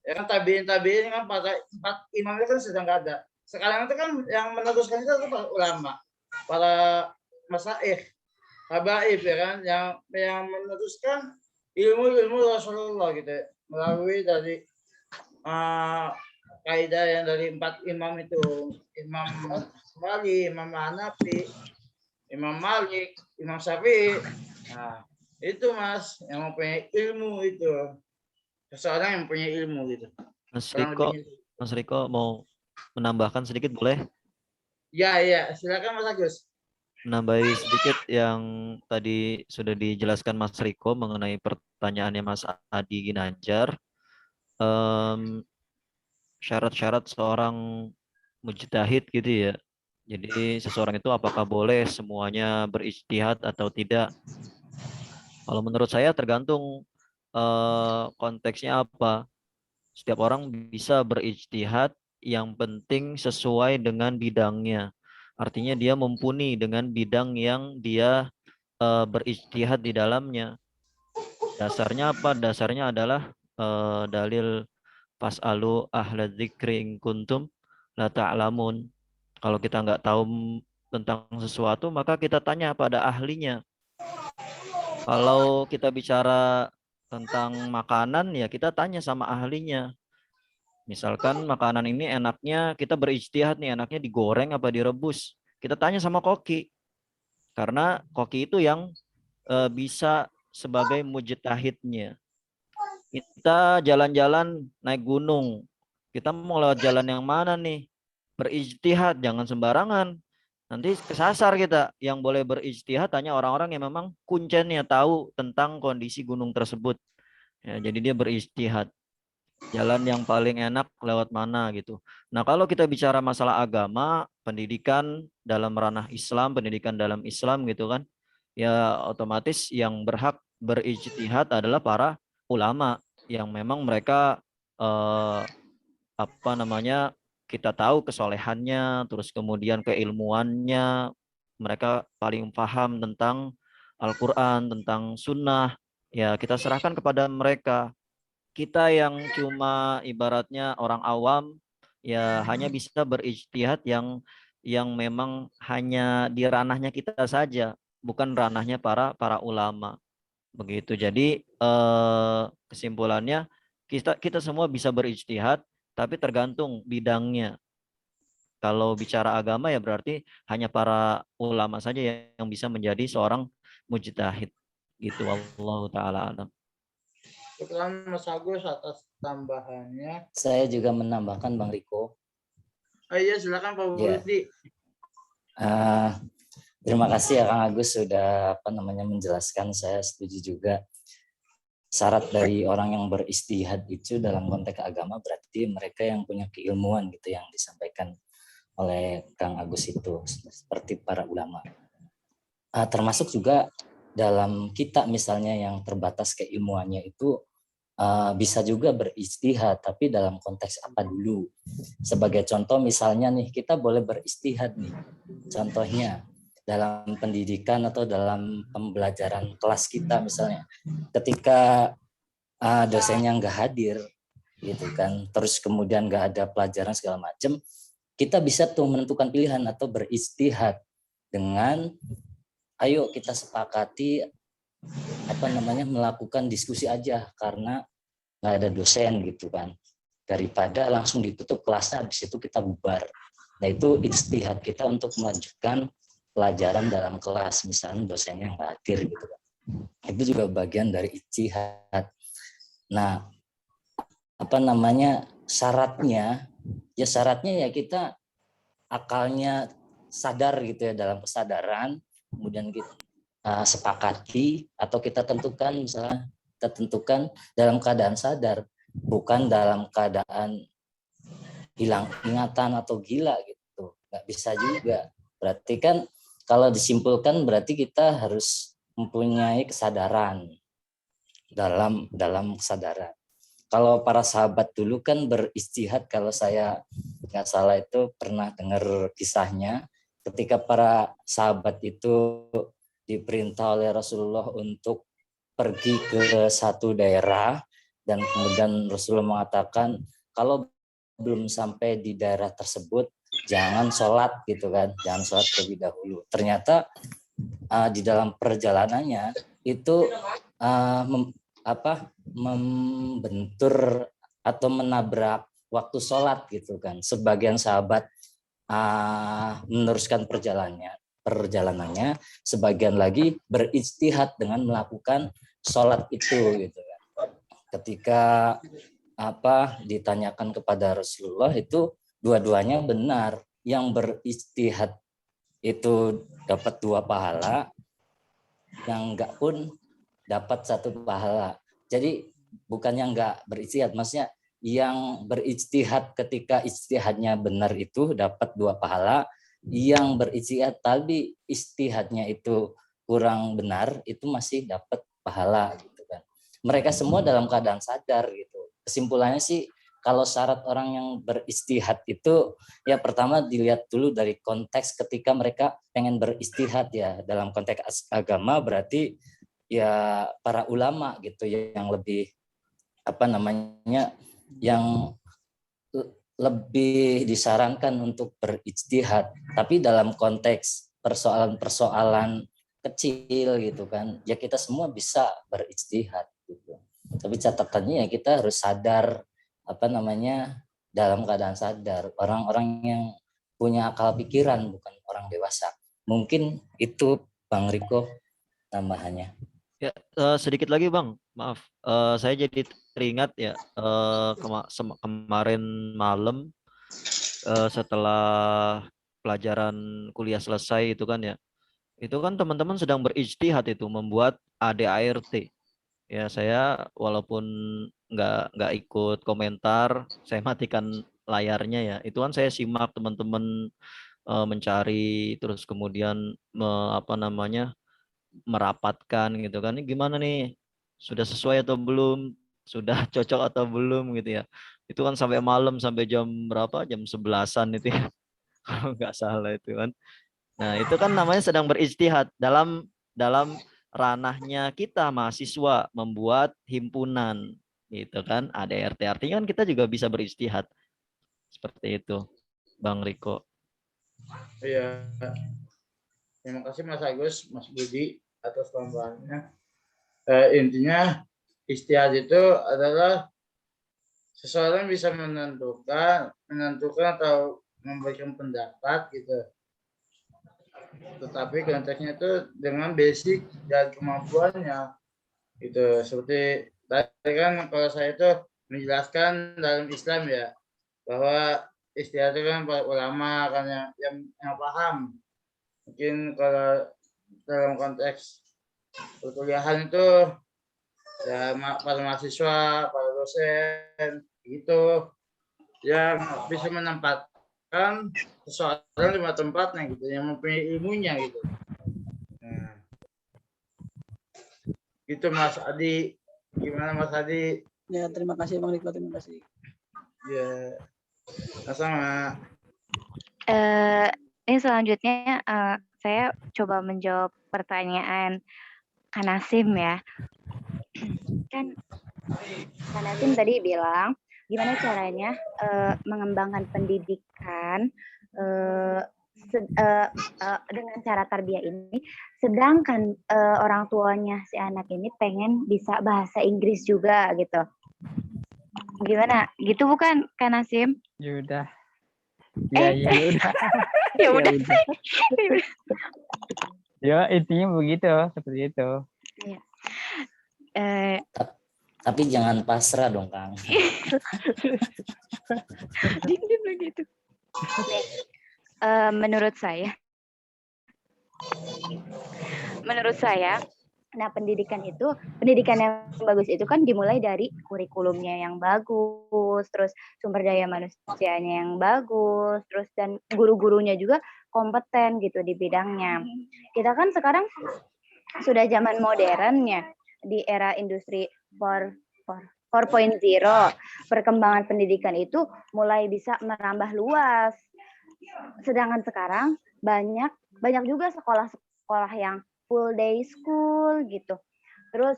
Ya kan tabiin kan para 4 imam itu kan sudah nggak ada. Sekarang itu kan yang meneruskan itu para ulama, para masaih, habaib ya kan, yang meneruskan ilmu Rasulullah gitu melalui dari kaidah yang dari 4 imam itu, Imam Malik, Imam Hanafi, Imam Malik, Imam Syafi'i. Nah, itu Mas yang mempunyai ilmu itu. Seseorang yang punya ilmu gitu. Mas Riko mau menambahkan sedikit boleh? Ya, silakan Mas Agus. Menambahi sedikit yang tadi sudah dijelaskan Mas Riko mengenai pertanyaannya Mas Adi Ginanjar. Syarat-syarat seorang mujtahid gitu ya. Jadi seseorang itu apakah boleh semuanya berijtihad atau tidak? Kalau menurut saya tergantung konteksnya apa. Setiap orang bisa berijtihad, yang penting sesuai dengan bidangnya. Artinya dia mumpuni dengan bidang yang dia berijtihad di dalamnya. Dasarnya apa? Dasarnya adalah dalil fas'alu ahla dzikri in kuntum la ta'lamun. Kalau kita nggak tahu tentang sesuatu, maka kita tanya pada ahlinya. Kalau kita bicara tentang makanan, ya kita tanya sama ahlinya. Misalkan makanan ini enaknya, kita berijtihad nih, enaknya digoreng apa direbus. Kita tanya sama koki. Karena koki itu yang bisa sebagai mujtahidnya. Kita jalan-jalan naik gunung. Kita mau lewat jalan yang mana nih? Berijtihad, jangan sembarangan. Nanti kesasar kita. Yang boleh berijtihad hanya orang-orang yang memang kuncennya tahu tentang kondisi gunung tersebut. Ya, jadi dia berijtihad. Jalan yang paling enak lewat mana gitu. Nah, kalau kita bicara masalah agama, pendidikan dalam ranah Islam, pendidikan dalam Islam gitu kan, ya otomatis yang berhak berijtihad adalah para ulama yang memang mereka kita tahu kesolehannya, terus kemudian keilmuannya, mereka paling paham tentang Al-Quran, tentang Sunnah. Ya kita serahkan kepada mereka. Kita yang cuma ibaratnya orang awam, ya hanya bisa berijtihad yang memang hanya di ranahnya kita saja, bukan ranahnya para ulama. Begitu. Jadi kesimpulannya kita semua bisa berijtihad, tapi tergantung bidangnya. Kalau bicara agama ya berarti hanya para ulama saja yang bisa menjadi seorang mujtahid. Gitu. Wallahu taala alam. Syukur Mas Agus atas tambahannya. Saya juga menambahkan Bang Riko. Iya, silakan Pak Budi. Terima kasih ya Kang Agus sudah menjelaskan. Saya setuju juga. Syarat dari orang yang beristihad itu dalam konteks agama berarti mereka yang punya keilmuan gitu yang disampaikan oleh Kang Agus itu seperti para ulama. Termasuk juga dalam kita misalnya yang terbatas keilmuannya itu bisa juga beristihad, tapi dalam konteks apa dulu? Sebagai contoh misalnya nih kita boleh beristihad nih. Contohnya dalam pendidikan atau dalam pembelajaran kelas kita misalnya, ketika dosennya nggak hadir, gitu kan, terus kemudian nggak ada pelajaran segala macam, kita bisa tuh menentukan pilihan atau beristihad dengan, ayo kita sepakati melakukan diskusi aja karena nggak ada dosen gitu kan, daripada langsung ditutup kelasnya habis itu kita bubar. Nah itu ijtihad kita untuk melanjutkan pelajaran dalam kelas, misalnya dosennya nggak hadir gitu kan. Itu juga bagian dari ijtihad. Nah, apa namanya syaratnya ya kita akalnya sadar gitu ya, dalam kesadaran, kemudian kita sepakati atau kita tentukan, misalnya kita tentukan dalam keadaan sadar, bukan dalam keadaan hilang ingatan atau gila gitu. Nggak bisa juga. Berarti kan kalau disimpulkan berarti kita harus mempunyai kesadaran dalam kesadaran. Kalau para sahabat dulu kan beristihad, kalau saya nggak salah itu pernah dengar kisahnya, ketika para sahabat itu diperintah oleh Rasulullah untuk pergi ke satu daerah, dan kemudian Rasulullah mengatakan kalau belum sampai di daerah tersebut jangan sholat gitu kan, jangan sholat terlebih dahulu. Ternyata di dalam perjalanannya itu membentur atau menabrak waktu sholat gitu kan. Sebagian sahabat meneruskan perjalanannya, sebagian lagi berijtihad dengan melakukan sholat itu gitu kan. Ketika ditanyakan kepada Rasulullah, itu dua-duanya benar. Yang berijtihad itu dapat 2 pahala, yang enggak pun dapat 1 pahala. Jadi bukan yang enggak berijtihad, maksudnya yang berijtihad ketika ijtihadnya benar itu dapat 2 pahala, yang berijtihad tapi ijtihadnya itu kurang benar itu masih dapat pahala gitu kan. Mereka semua dalam keadaan sadar gitu. Kesimpulannya sih, kalau syarat orang yang berijtihad itu ya pertama dilihat dulu dari konteks ketika mereka pengen berijtihad ya. Dalam konteks agama berarti ya para ulama gitu yang lebih yang lebih disarankan untuk berijtihad. Tapi dalam konteks persoalan-persoalan kecil gitu kan, ya kita semua bisa berijtihad gitu. Tapi catatannya ya kita harus sadar dalam keadaan sadar. Orang-orang yang punya akal pikiran, bukan orang dewasa. Mungkin itu Bang Riko tambahannya. Ya, sedikit lagi Bang, maaf. Saya jadi teringat ya kemarin malam setelah pelajaran kuliah selesai itu kan ya. Itu kan teman-teman sedang berijtihad itu membuat ADART. Ya saya walaupun nggak ikut komentar, saya matikan layarnya ya. Itu kan saya simak teman-teman mencari, terus kemudian merapatkan gitu kan. Ini gimana nih? Sudah sesuai atau belum? Sudah cocok atau belum gitu ya. Itu kan sampai malam, sampai jam berapa? Jam 11-an itu ya. Kalau nggak salah itu kan. Nah, itu kan namanya sedang berijtihad dalam ranahnya kita mahasiswa membuat himpunan gitu kan, ADART. Artinya kan kita juga bisa berijtihad seperti itu, Bang Riko. Iya, terima kasih Mas Agus, Mas Budi atas tambahannya. Intinya ijtihad itu adalah seseorang bisa menentukan atau memberikan pendapat gitu. Tetapi konteksnya itu dengan basic dan kemampuannya itu. Seperti tadi kan kalau saya itu menjelaskan dalam Islam ya, bahwa ijtihad itu kan para ulama kan yang paham. Mungkin kalau dalam konteks perkuliahan itu ya para mahasiswa, para dosen gitu yang bisa menempatkan seseorang di tempatnya gitu, yang mempunyai ilmunya gitu. Nah, gitu Mas Adi. Gimana Mas Adi? Ya, terima kasih Bang Riko, terima kasih. Ya, sama. Ini selanjutnya saya coba menjawab pertanyaan Kanasim ya. Kan Kanasim tadi bilang gimana caranya mengembangkan pendidikan dengan cara tarbiyah ini, sedangkan orang tuanya si anak ini pengen bisa bahasa Inggris juga gitu. Gimana? Gitu bukan Kanasim? Ya udah. Ya udah. Ya udah. Ya intinya begitu, seperti itu. Iya. Tapi jangan pasrah dong, Kang. Dingin begitu. Menurut saya, nah pendidikan yang bagus itu kan dimulai dari kurikulumnya yang bagus, terus sumber daya manusianya yang bagus, terus dan guru-gurunya juga kompeten gitu di bidangnya. Kita kan sekarang sudah zaman modern ya, di era industri 4.0, perkembangan pendidikan itu mulai bisa merambah luas. Sedangkan sekarang banyak juga sekolah-sekolah yang full day school gitu. Terus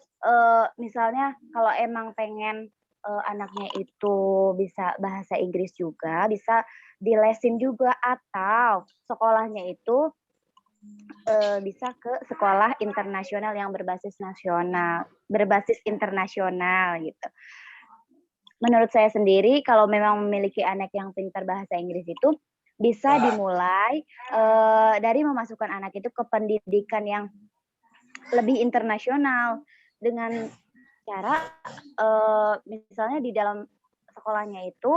misalnya kalau emang pengen anaknya itu bisa bahasa Inggris juga, bisa dilesin juga, atau sekolahnya itu bisa ke sekolah internasional yang berbasis internasional gitu. Menurut saya sendiri, kalau memang memiliki anak yang pintar bahasa Inggris itu bisa dimulai dari memasukkan anak itu ke pendidikan yang lebih internasional dengan cara misalnya di dalam sekolahnya itu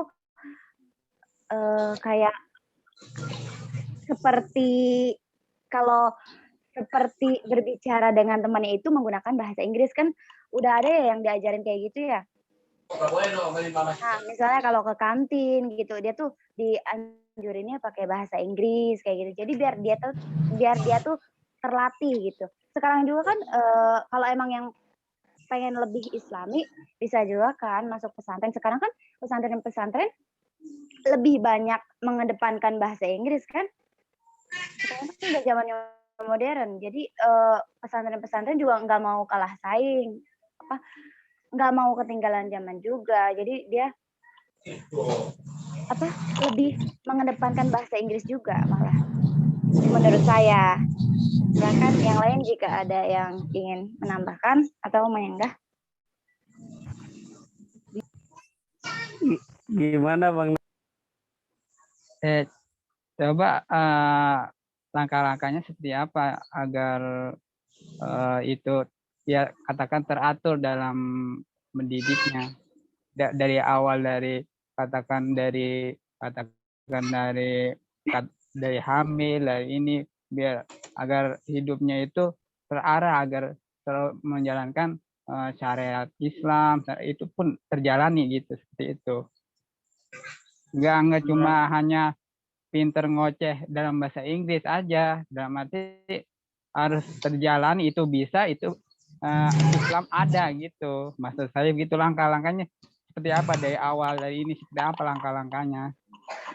kayak seperti berbicara dengan temannya itu menggunakan bahasa Inggris, kan udah ada ya yang diajarin kayak gitu ya. Nah, misalnya kalau ke kantin gitu, dia tuh dianjurinnya pakai bahasa Inggris kayak gitu. Jadi biar dia tuh terlatih gitu. Sekarang juga kan kalau emang yang pengen lebih Islami bisa juga kan masuk pesantren. Sekarang kan pesantren lebih banyak mengedepankan bahasa Inggris kan. Sekarang kan udah zamannya modern. Jadi pesantren juga nggak mau kalah saing. Nggak mau ketinggalan zaman juga, jadi dia lebih mengedepankan bahasa Inggris juga malah menurut saya. Silakan yang lain jika ada yang ingin menambahkan atau menyanggah. Gimana Bang? Coba langkah-langkahnya seperti apa agar itu ya katakan teratur dalam mendidiknya dari awal, dari hamil, dari ini, biar agar hidupnya itu terarah, agar selalu menjalankan syariat Islam, itu pun terjalani gitu, seperti itu. Nggak cuma hanya pinter ngoceh dalam bahasa Inggris aja, dalam arti harus terjalani, itu bisa, itu Islam ada gitu. Maksud saya begitu, langkah-langkahnya seperti apa dari awal, dari ini seperti apa langkah-langkahnya.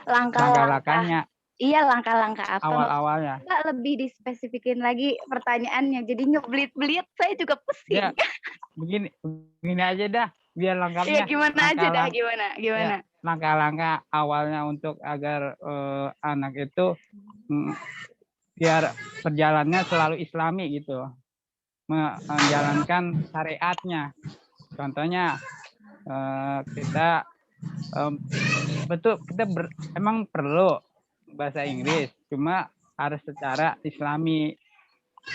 Langkah-langkahnya. Iya, langkah-langkah apa? Awal-awalnya. Mbak lebih dispesifikin lagi pertanyaannya, jadi ngebelit-belit, saya juga pusing. Ya, begini aja dah, biar Ya, lengkapnya. gimana aja dah, gimana? Ya, langkah-langkah awalnya untuk agar anak itu biar perjalanannya selalu Islami gitu, menjalankan syariatnya. Contohnya kita emang perlu bahasa Inggris, cuma harus secara Islami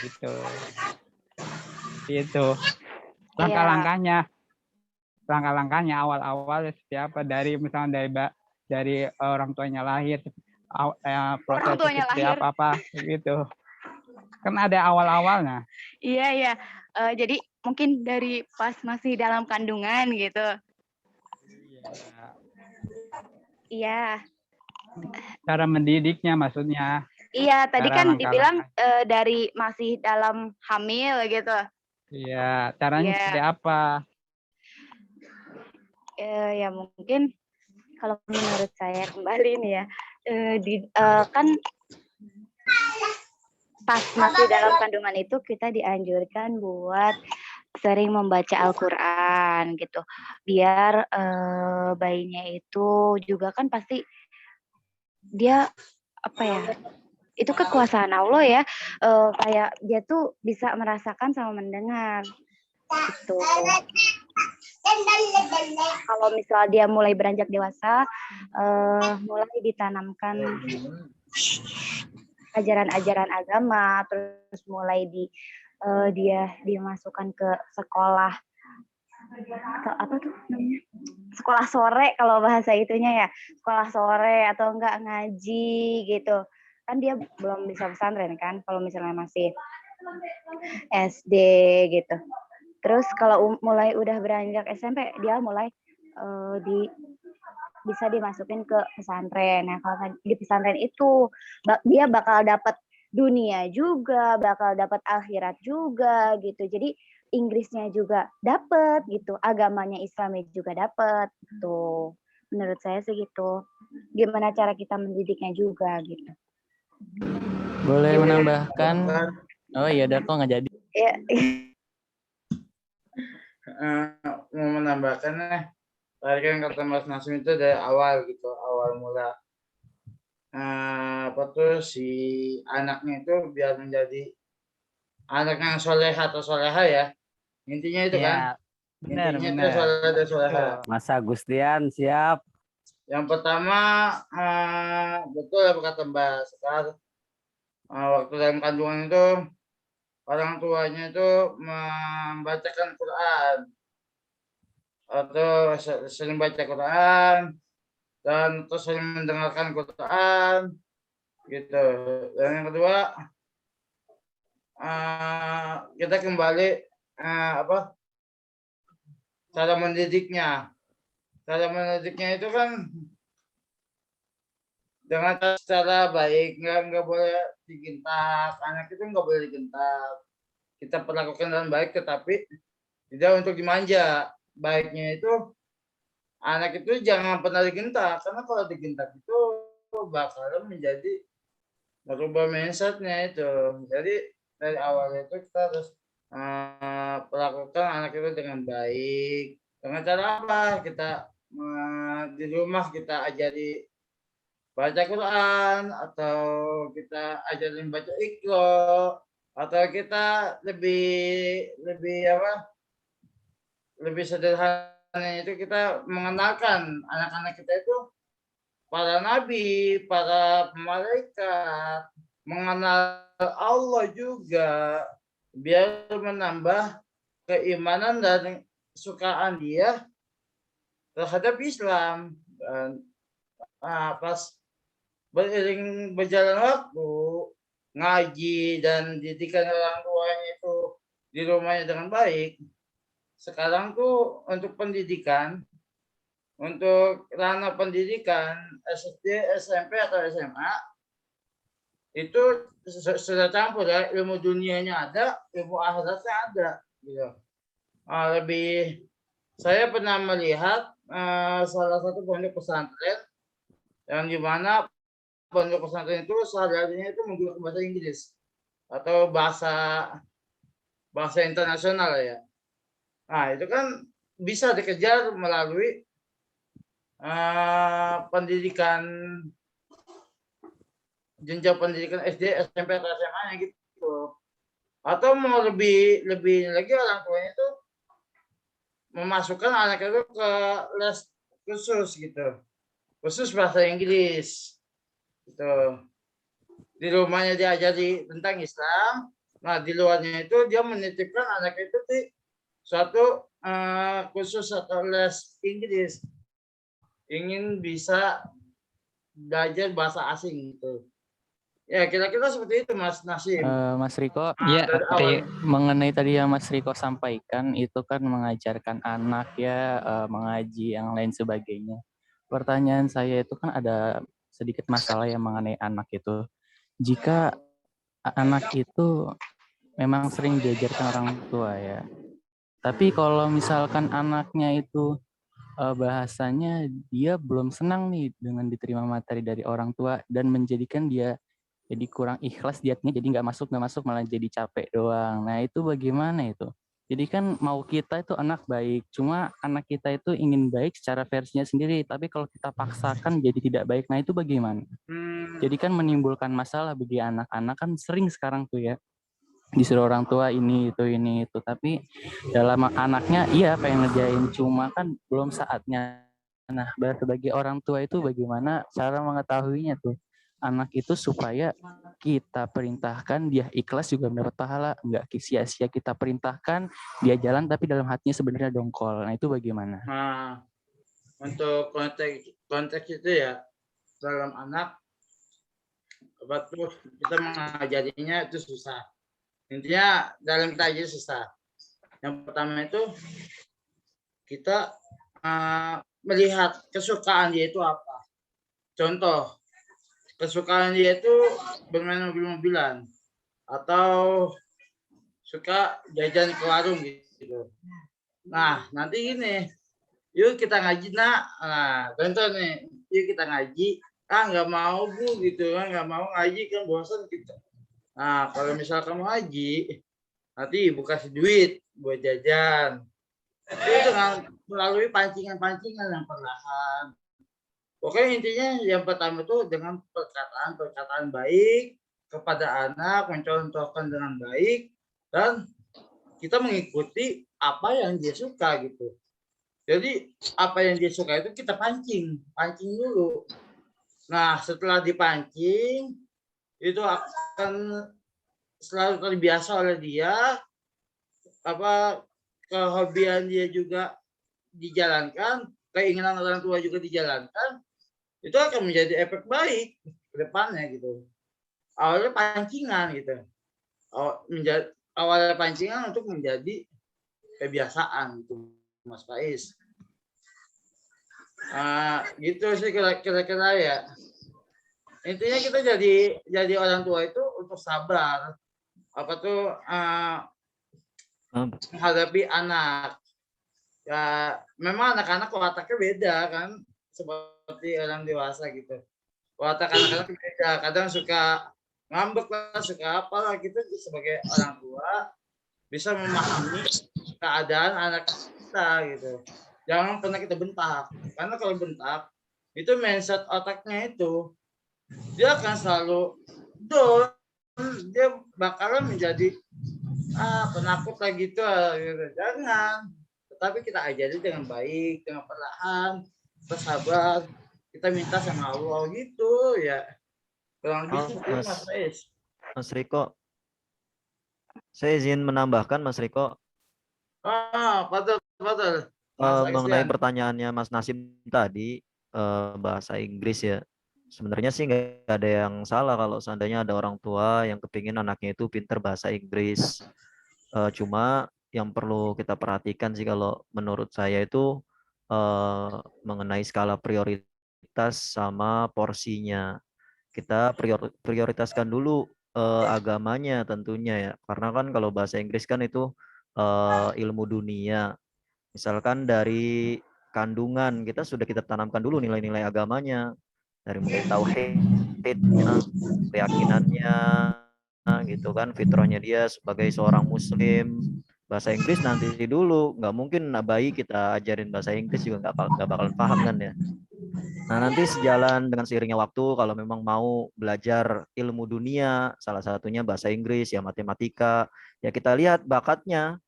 gitu. Itu langkah-langkahnya awal-awal seperti apa, dari misalnya dari orang tuanya lahir, proses seperti apa gitu. Kan ada awal-awalnya. Iya. Jadi mungkin dari pas masih dalam kandungan gitu. Iya. Cara mendidiknya maksudnya. Iya, tadi kan dibilang dari masih dalam hamil gitu. Iya, caranya seperti apa? Ya mungkin kalau menurut saya kembali nih ya, kan pas masih dalam kandungan itu kita dianjurkan buat sering membaca Al-Quran gitu, biar bayinya itu juga kan pasti dia itu kekuasaan Allah ya, kayak dia tuh bisa merasakan sama mendengar gitu. Kalau misal dia mulai beranjak dewasa, mulai ditanamkan ajaran-ajaran agama, terus mulai dia dimasukkan ke sekolah atau apa tuh namanya, sekolah sore kalau bahasa itunya ya, sekolah sore atau enggak ngaji gitu kan, dia belum bisa pesantren kan kalau misalnya masih SD gitu. Terus kalau mulai udah beranjak SMP dia mulai bisa dimasukin ke pesantren. Nah, kalau di pesantren itu dia bakal dapat dunia juga, bakal dapat akhirat juga gitu. Jadi Inggrisnya juga dapat gitu, agamanya Islamnya juga dapat gitu. Menurut saya sih gitu. Gimana cara kita mendidiknya juga gitu. Boleh menambahkan? Oh iya, udah kok nggak jadi. Ya. Mau menambahkan tadi kan kata Mas Nasim itu dari awal gitu, awal mula apa tuh si anaknya itu biar menjadi anak yang soleh atau soleha ya, intinya itu kan, benar, intinya itu soleh dan soleha. Mas Agustian siap. Yang pertama betul apa kata Mbak Sekar, waktu dalam kandungan itu orang tuanya itu membacakan Quran atau sering baca Quran dan terus sering mendengarkan Quran gitu. Dan yang kedua kita kembali cara mendidiknya. Cara mendidiknya itu kan dengan secara baik, nggak boleh digentak, anak itu nggak boleh digentak. Kita perlakukan dengan baik, tetapi tidak untuk dimanja. Baiknya itu anak itu jangan pernah digentak, karena kalau digentak itu bakalan menjadi merubah mindsetnya itu. Jadi dari awal itu kita harus perlakukan anak itu dengan baik. Dengan cara apa? Kita di rumah kita ajari baca Quran, atau kita ajarin baca Iqra, atau kita lebih sederhana itu kita mengenalkan anak-anak kita itu para nabi, para malaikat, mengenal Allah juga, biar menambah keimanan dan kesukaan dia terhadap Islam. Dan pas beriring berjalan waktu, ngaji dan didikan orang tuanya itu di rumahnya dengan baik. Sekarang tuh untuk pendidikan, untuk ranah pendidikan SD, SMP atau SMA itu sudah campur ya, ilmu dunianya ada, ilmu akhiratnya ada gitu. Saya pernah melihat salah satu pondok pesantren yang dimana pondok pesantren itu sehari-harinya itu menggunakan bahasa Inggris atau bahasa internasional ya. Nah, itu kan bisa dikejar melalui pendidikan, jenjang pendidikan SD, SMP atau SMA gitu. Atau mau lebih lagi, orang tuanya itu memasukkan anak itu ke les khusus gitu. Khusus bahasa Inggris. Gitu. Di rumahnya diajari tentang Islam. Nah, di luarnya itu dia menitipkan anak itu di suatu khusus atau les Inggris. Ingin bisa belajar bahasa asing gitu. Ya, kira-kira seperti itu, Mas Nasim. Mas Riko, ya, mengenai tadi yang Mas Riko sampaikan, itu kan mengajarkan anak ya, mengaji, yang lain sebagainya. Pertanyaan saya itu kan ada sedikit masalah yang mengenai anak itu. Jika anak itu memang sering diajarkan orang tua ya, tapi kalau misalkan anaknya itu bahasanya dia belum senang nih dengan diterima materi dari orang tua dan menjadikan dia jadi kurang ikhlas dietnya, jadi nggak masuk malah jadi capek doang. Nah itu bagaimana itu? Jadi kan mau kita itu anak baik, cuma anak kita itu ingin baik secara versinya sendiri, tapi kalau kita paksakan jadi tidak baik. Nah itu bagaimana? Jadi kan menimbulkan masalah bagi anak-anak, kan sering sekarang tuh ya, disuruh orang tua ini itu, tapi dalam anaknya iya pengen ngerjain, cuma kan belum saatnya. Nah sebagai orang tua itu bagaimana cara mengetahuinya tuh? anak itu supaya kita perintahkan dia ikhlas juga mendapat pahala, nggak sia-sia kita perintahkan dia jalan tapi dalam hatinya sebenarnya dongkol. Nah itu bagaimana? Nah, untuk konteks itu ya dalam anak apa tuh kita mengajarinya itu susah. Intinya dalam kita aja susah. Yang pertama itu kita melihat kesukaan dia itu apa. Contoh, kesukaan dia itu bermain mobil-mobilan atau suka jajan ke warung gitu. Nah, nanti gini, yuk kita ngaji nak. Nah, contoh nih, yuk kita ngaji. Nggak mau bu gitu kan, nggak mau ngaji kan bosan gitu. Nah, kalau misal kamu ngaji, nanti ibu kasih duit buat jajan. Itu dengan melalui pancingan-pancingan yang perlahan. Pokoknya intinya yang pertama itu dengan perkataan baik kepada anak, mencontohkan dengan baik, dan kita mengikuti apa yang dia suka gitu. Jadi apa yang dia suka itu kita pancing dulu. Nah setelah dipancing, itu akan selalu terbiasa oleh dia, kehobian dia juga dijalankan, keinginan orang tua juga dijalankan, itu akan menjadi efek baik ke depannya gitu. Awalnya pancingan gitu. Awalnya pancingan untuk menjadi kebiasaan gitu, Mas Faiz. Gitu sih kira-kira ya. Intinya kita jadi orang tua itu untuk sabar. Menghadapi anak. Ya, memang anak-anak otaknya beda kan, seperti orang dewasa gitu. Otak anak-anak beda, kadang suka ngambek lah, suka apalah gitu. Sebagai orang tua bisa memahami keadaan anak kita gitu. Jangan pernah kita bentak, karena kalau bentak itu mindset otaknya itu dia akan selalu down, dia bakalan menjadi penakut lah gitu. Jangan, tetapi kita ajari dengan baik, dengan perlahan, bersabar, kita minta sama Allah gitu ya. Kurang gitu Mas Riko, saya izin menambahkan Mas Riko. Padahal. Mengenai pertanyaannya Mas Nasim tadi, bahasa Inggris ya. Sebenarnya sih nggak ada yang salah kalau seandainya ada orang tua yang kepingin anaknya itu pinter bahasa Inggris. Cuma yang perlu kita perhatikan sih kalau menurut saya itu mengenai skala prioritas sama porsinya. Kita prioritaskan dulu agamanya tentunya ya. Karena kan kalau bahasa Inggris kan itu ilmu dunia. Misalkan dari kandungan kita sudah kita tanamkan dulu nilai-nilai agamanya, dari mulai tauhidnya, keyakinannya, gitu kan, fitrahnya dia sebagai seorang muslim. Bahasa Inggris nanti dulu, nggak mungkin bayi kita ajarin bahasa Inggris juga nggak bakalan paham kan ya. Nah nanti sejalan dengan seiringnya waktu, kalau memang mau belajar ilmu dunia, salah satunya bahasa Inggris ya, matematika, ya kita lihat bakatnya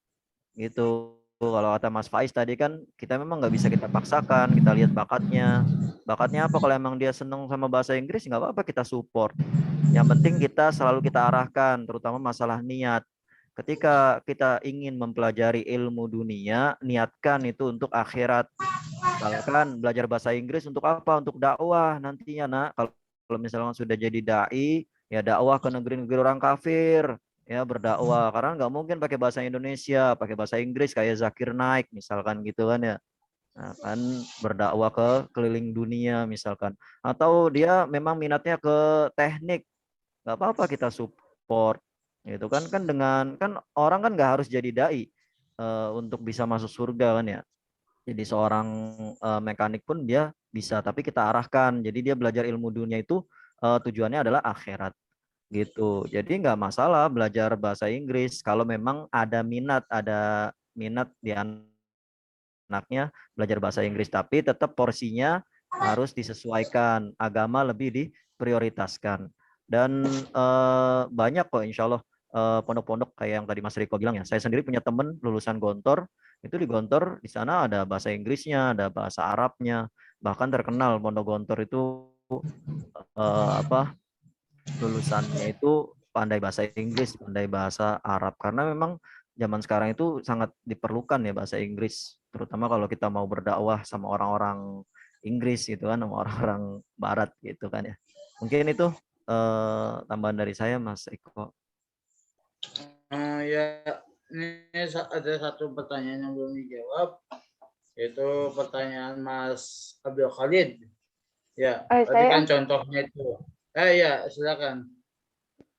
gitu. Kalau kata Mas Faiz tadi kan kita memang nggak bisa kita paksakan, kita lihat bakatnya. Bakatnya apa? Kalau emang dia seneng sama bahasa Inggris nggak apa-apa, kita support. Yang penting kita selalu kita arahkan, terutama masalah niat. Ketika kita ingin mempelajari ilmu dunia, niatkan itu untuk akhirat. Misalkan belajar bahasa Inggris untuk apa? Untuk dakwah nantinya nak. Kalau misalkan sudah jadi dai, ya dakwah ke negeri-negeri orang kafir. Ya berdakwah, karena nggak mungkin pakai bahasa Indonesia, pakai bahasa Inggris kayak Zakir Naik misalkan gitu kan ya. Nah, kan berdakwah ke keliling dunia misalkan, atau dia memang minatnya ke teknik, nggak apa-apa kita support gitu kan. Dengan kan orang kan nggak harus jadi dai untuk bisa masuk surga kan ya. Jadi seorang mekanik pun dia bisa, tapi kita arahkan jadi dia belajar ilmu dunia itu tujuannya adalah akhirat gitu. Jadi nggak masalah belajar bahasa Inggris kalau memang ada minat di anaknya belajar bahasa Inggris, tapi tetap porsinya harus disesuaikan, agama lebih diprioritaskan. Dan banyak kok insya Allah pondok-pondok kayak yang tadi Mas Riko bilang ya. Saya sendiri punya teman lulusan Gontor, itu di Gontor di sana ada bahasa Inggrisnya, ada bahasa Arabnya, bahkan terkenal pondok Gontor itu lulusannya itu pandai bahasa Inggris, pandai bahasa Arab, karena memang zaman sekarang itu sangat diperlukan ya bahasa Inggris, terutama kalau kita mau berdakwah sama orang-orang Inggris gitu kan, sama orang-orang Barat gitu kan ya. Mungkin itu tambahan dari saya, Mas Eko. Ya, ini ada satu pertanyaan yang belum dijawab, yaitu pertanyaan Mas Abdul Khalid. Ya, tadi kan contohnya itu. Ya, silakan.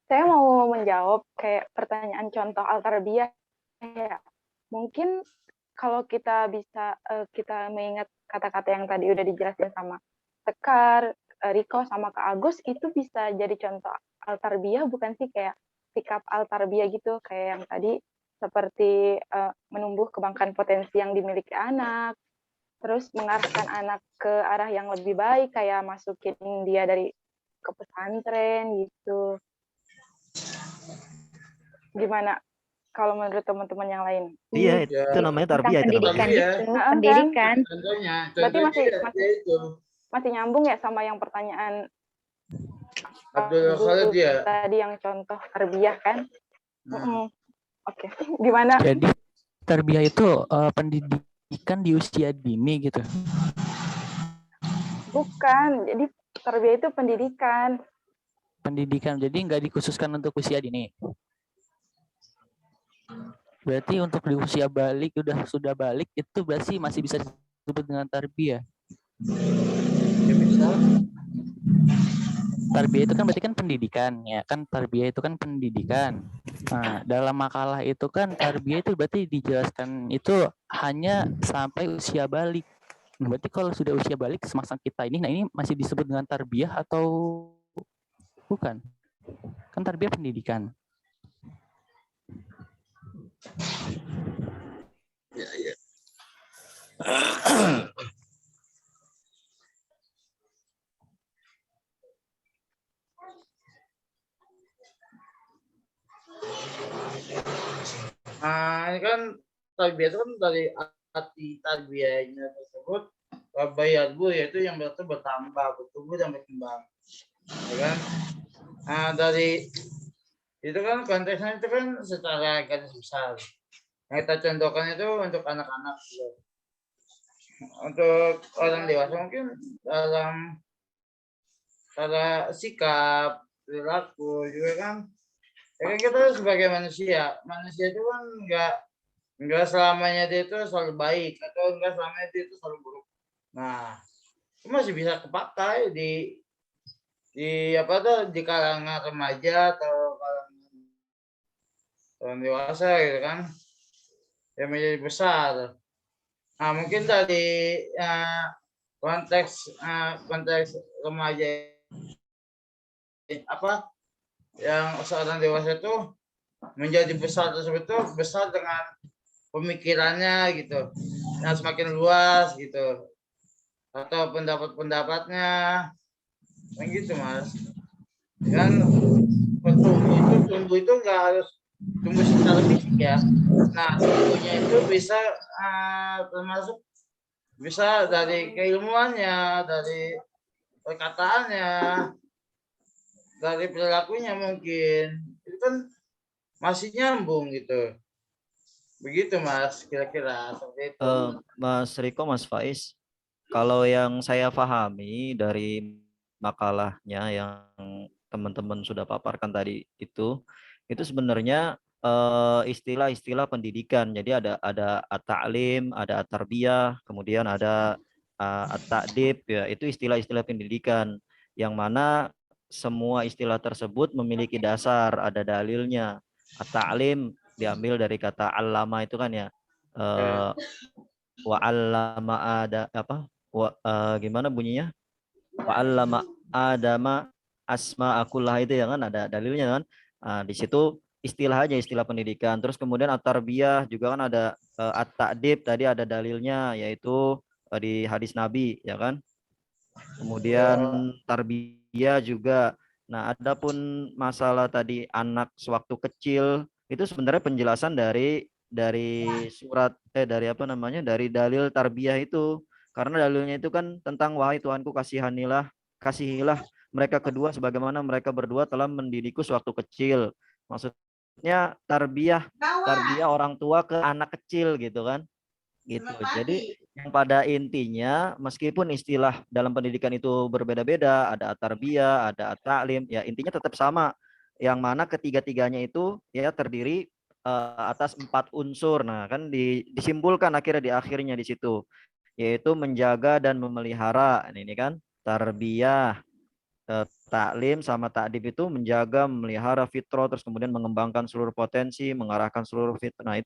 Saya mau menjawab kayak pertanyaan contoh al-tarbiyah ya. Mungkin kalau kita bisa kita mengingat kata-kata yang tadi udah dijelasin sama Sekar, Riko sama Kak Agus, itu bisa jadi contoh al-tarbiyah bukan sih, kayak sikap al-tarbiyah gitu, kayak yang tadi seperti menumbuh kebangkitan potensi yang dimiliki anak, terus mengarahkan anak ke arah yang lebih baik, kayak masukin dia dari ke pesantren gitu. Gimana kalau menurut teman-teman yang lain? Iya, itu namanya tarbiyah. Pendidikan gitu, pendidikan. Berarti masih nyambung ya sama yang pertanyaan Abdul Khalid ya. Tadi yang contoh tarbiyah kan? Oke. Gimana? Jadi tarbiyah itu pendidikan di usia dini gitu. Bukan, jadi tarbiyah itu pendidikan. Pendidikan, jadi nggak dikhususkan untuk usia dini. Berarti untuk di usia balik, sudah balik, itu berarti masih bisa disebut dengan tarbiyah. Ya, bisa. Tarbiyah itu kan berarti kan pendidikan, ya kan, tarbiyah itu kan pendidikan. Nah, dalam makalah itu kan tarbiyah itu berarti dijelaskan itu hanya sampai usia balik. Berarti kalau sudah usia balik semasa kita ini, nah ini masih disebut dengan tarbiyah atau bukan? Kan tarbiyah pendidikan. Ya. Ini kan tarbiyah itu kan dari arti tarbiyahnya tersebut bayarbu, yaitu yang bertambah, bertumbuh dan berkembang, ya kan? Nah, dari itu kan konteksnya itu kan secara garis besar. Yang kita contohkan itu untuk anak-anak, untuk orang dewasa mungkin dalam cara sikap, perilaku juga kan. Ya kan kita sebagai manusia itu kan enggak selamanya dia itu selalu baik atau enggak selamanya dia itu selalu buruk. Nah, itu masih bisa kepakai di kalangan remaja atau kalangan orang dewasa gitu kan, yang menjadi besar. Nah, mungkin dari konteks remaja yang seorang dewasa itu menjadi besar tersebut itu besar dengan pemikirannya gitu, yang semakin luas gitu, atau pendapat-pendapatnya, kan gitu Mas. Kan tumbuh itu nggak harus tumbuh secara fisik ya. Nah, tumbuhnya itu bisa termasuk bisa dari keilmuannya, dari perkataannya, dari perilakunya mungkin. Itu kan masih nyambung gitu. Begitu Mas, kira-kira seperti itu. Mas Riko, Mas Faiz, kalau yang saya pahami dari makalahnya yang teman-teman sudah paparkan tadi itu sebenarnya istilah-istilah pendidikan. Jadi ada at-ta'lim, ada at-tarbiyah, kemudian ada at-ta'dib, ya, itu istilah-istilah pendidikan yang mana semua istilah tersebut memiliki dasar, ada dalilnya. At-ta'lim diambil dari kata allama itu kan ya. Wa allama ada gimana bunyinya? Wa allama adama asma akullah, itu ya kan, ada dalilnya kan. Di situ istilah aja, istilah pendidikan. Terus kemudian at-tarbiyah juga kan ada at-ta'dib, tadi ada dalilnya yaitu di hadis Nabi ya kan. Kemudian tarbiyah juga. Nah, adapun masalah tadi anak sewaktu kecil itu sebenarnya penjelasan dari surat dari dalil tarbiyah itu. Karena dalilnya itu kan tentang wahai Tuhanku kasihilah mereka kedua sebagaimana mereka berdua telah mendidikku sewaktu kecil. Maksudnya tarbiyah orang tua ke anak kecil gitu kan. Gitu. Jadi yang pada intinya meskipun istilah dalam pendidikan itu berbeda-beda, ada at-tarbiyah, ada at-ta'lim, ya intinya tetap sama. Yang mana ketiga-tiganya itu ya terdiri atas 4 unsur. Nah, kan disimpulkan akhirnya di akhirnya di situ, yaitu menjaga dan memelihara. Ini kan tarbiyah, taklim sama takdib itu menjaga, memelihara fitrah, terus kemudian mengembangkan seluruh potensi, mengarahkan seluruh fitrah. Nah,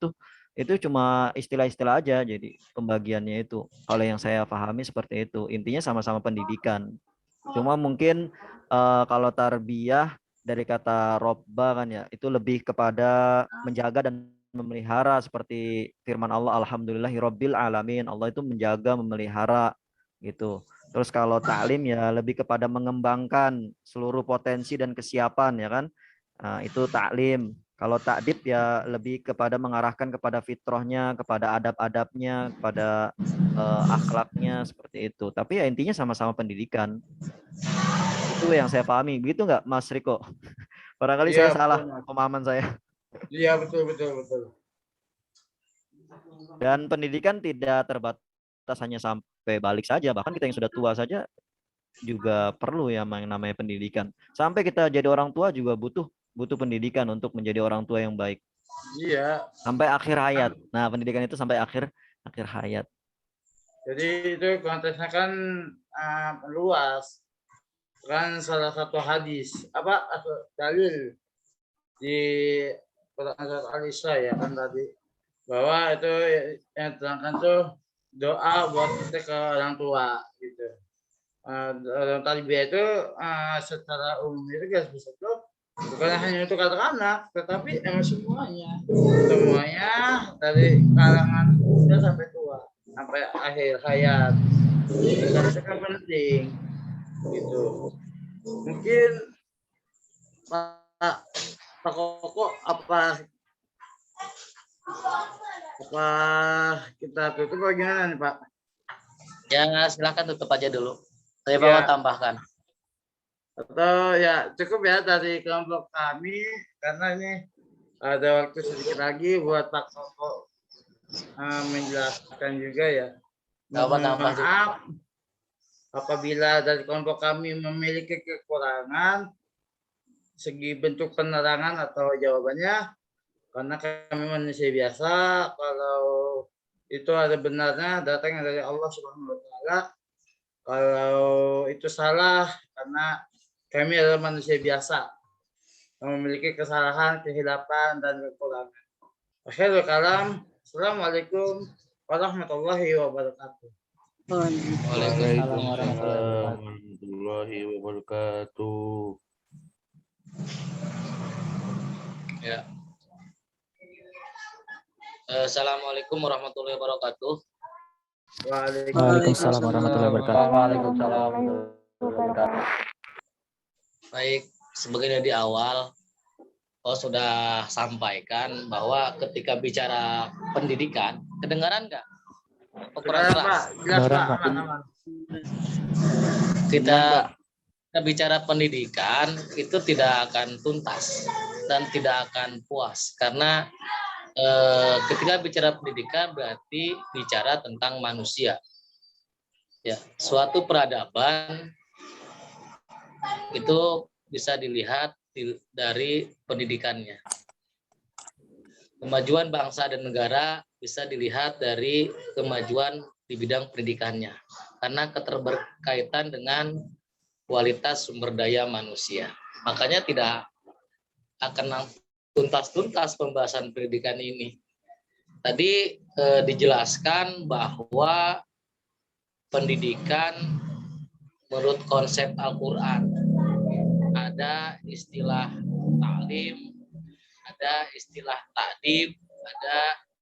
itu cuma istilah-istilah aja. Jadi pembagiannya itu kalau yang saya pahami seperti itu. Intinya sama-sama pendidikan. Cuma mungkin kalau tarbiyah dari kata robba kan ya, itu lebih kepada menjaga dan memelihara seperti firman Allah, alhamdulillahirabbil alamin. Allah itu menjaga, memelihara gitu. Terus kalau taklim ya lebih kepada mengembangkan seluruh potensi dan kesiapan ya kan. Nah, itu taklim. Kalau takdib ya lebih kepada mengarahkan kepada fitrahnya, kepada adab-adabnya, kepada akhlaknya seperti itu. Tapi ya intinya sama-sama pendidikan. Itu yang saya pahami. Begitu nggak Mas Riko? Barangkali saya salah pemahaman saya. Iya, betul. Dan pendidikan tidak terbatas hanya sampai balik saja. Bahkan kita yang sudah tua saja juga perlu ya yang namanya pendidikan. Sampai kita jadi orang tua juga butuh pendidikan untuk menjadi orang tua yang baik. Iya. Sampai akhir hayat. Nah, pendidikan itu sampai akhir hayat. Jadi itu konteksnya kan luas. Kan salah satu hadis dalil di Quran surat Al-Isra ya kan tadi, bahwa itu yang terangkan tuh doa buat kita ke orang tua gitu. Dalam tarbiyah itu secara umum itu garis besar tuh bukan hanya untuk anak-anak, tetapi emang semuanya dari kalangan muda sampai tua, sampai akhir hayat. Itu kan penting gitu. Mungkin Pak Koko apa kita tutup bagaimana nih Pak? Ya silakan tutup aja dulu. Saya mau tambahkan. Atau ya cukup ya dari kelompok kami, karena ini ada waktu sedikit lagi buat Pak Koko menjelaskan juga ya. Mohon maaf apabila dari kelompok kami memiliki kekurangan segi bentuk penerangan atau jawabannya, karena kami manusia biasa. Kalau itu ada benarnya datang dari Allah Subhanahu wa taala. Kalau itu salah karena kami adalah manusia biasa yang memiliki kesalahan, kehilapan dan kekurangan. Akhirul kalam. Assalamualaikum warahmatullahi wabarakatuh. Waalaikumsalam warahmatullahi wabarakatuh. Ya. Assalamualaikum warahmatullahi wabarakatuh. Waalaikumsalam warahmatullahi wabarakatuh. Waalaikumsalam. Baik, sebagai di awal, sudah sampaikan bahwa ketika bicara pendidikan, kedengaran nggak? Kurang keras. Kita bicara pendidikan itu tidak akan tuntas dan tidak akan puas, karena ketika bicara pendidikan berarti bicara tentang manusia. Ya, suatu peradaban itu bisa dilihat dari pendidikannya. Kemajuan bangsa dan negara bisa dilihat dari kemajuan di bidang pendidikannya, karena keterberkaitan dengan kualitas sumber daya manusia. Makanya tidak akan tuntas-tuntas pembahasan pendidikan ini. Tadi dijelaskan bahwa pendidikan menurut konsep Al-Quran ada istilah taklim, ada istilah ta'dib, ada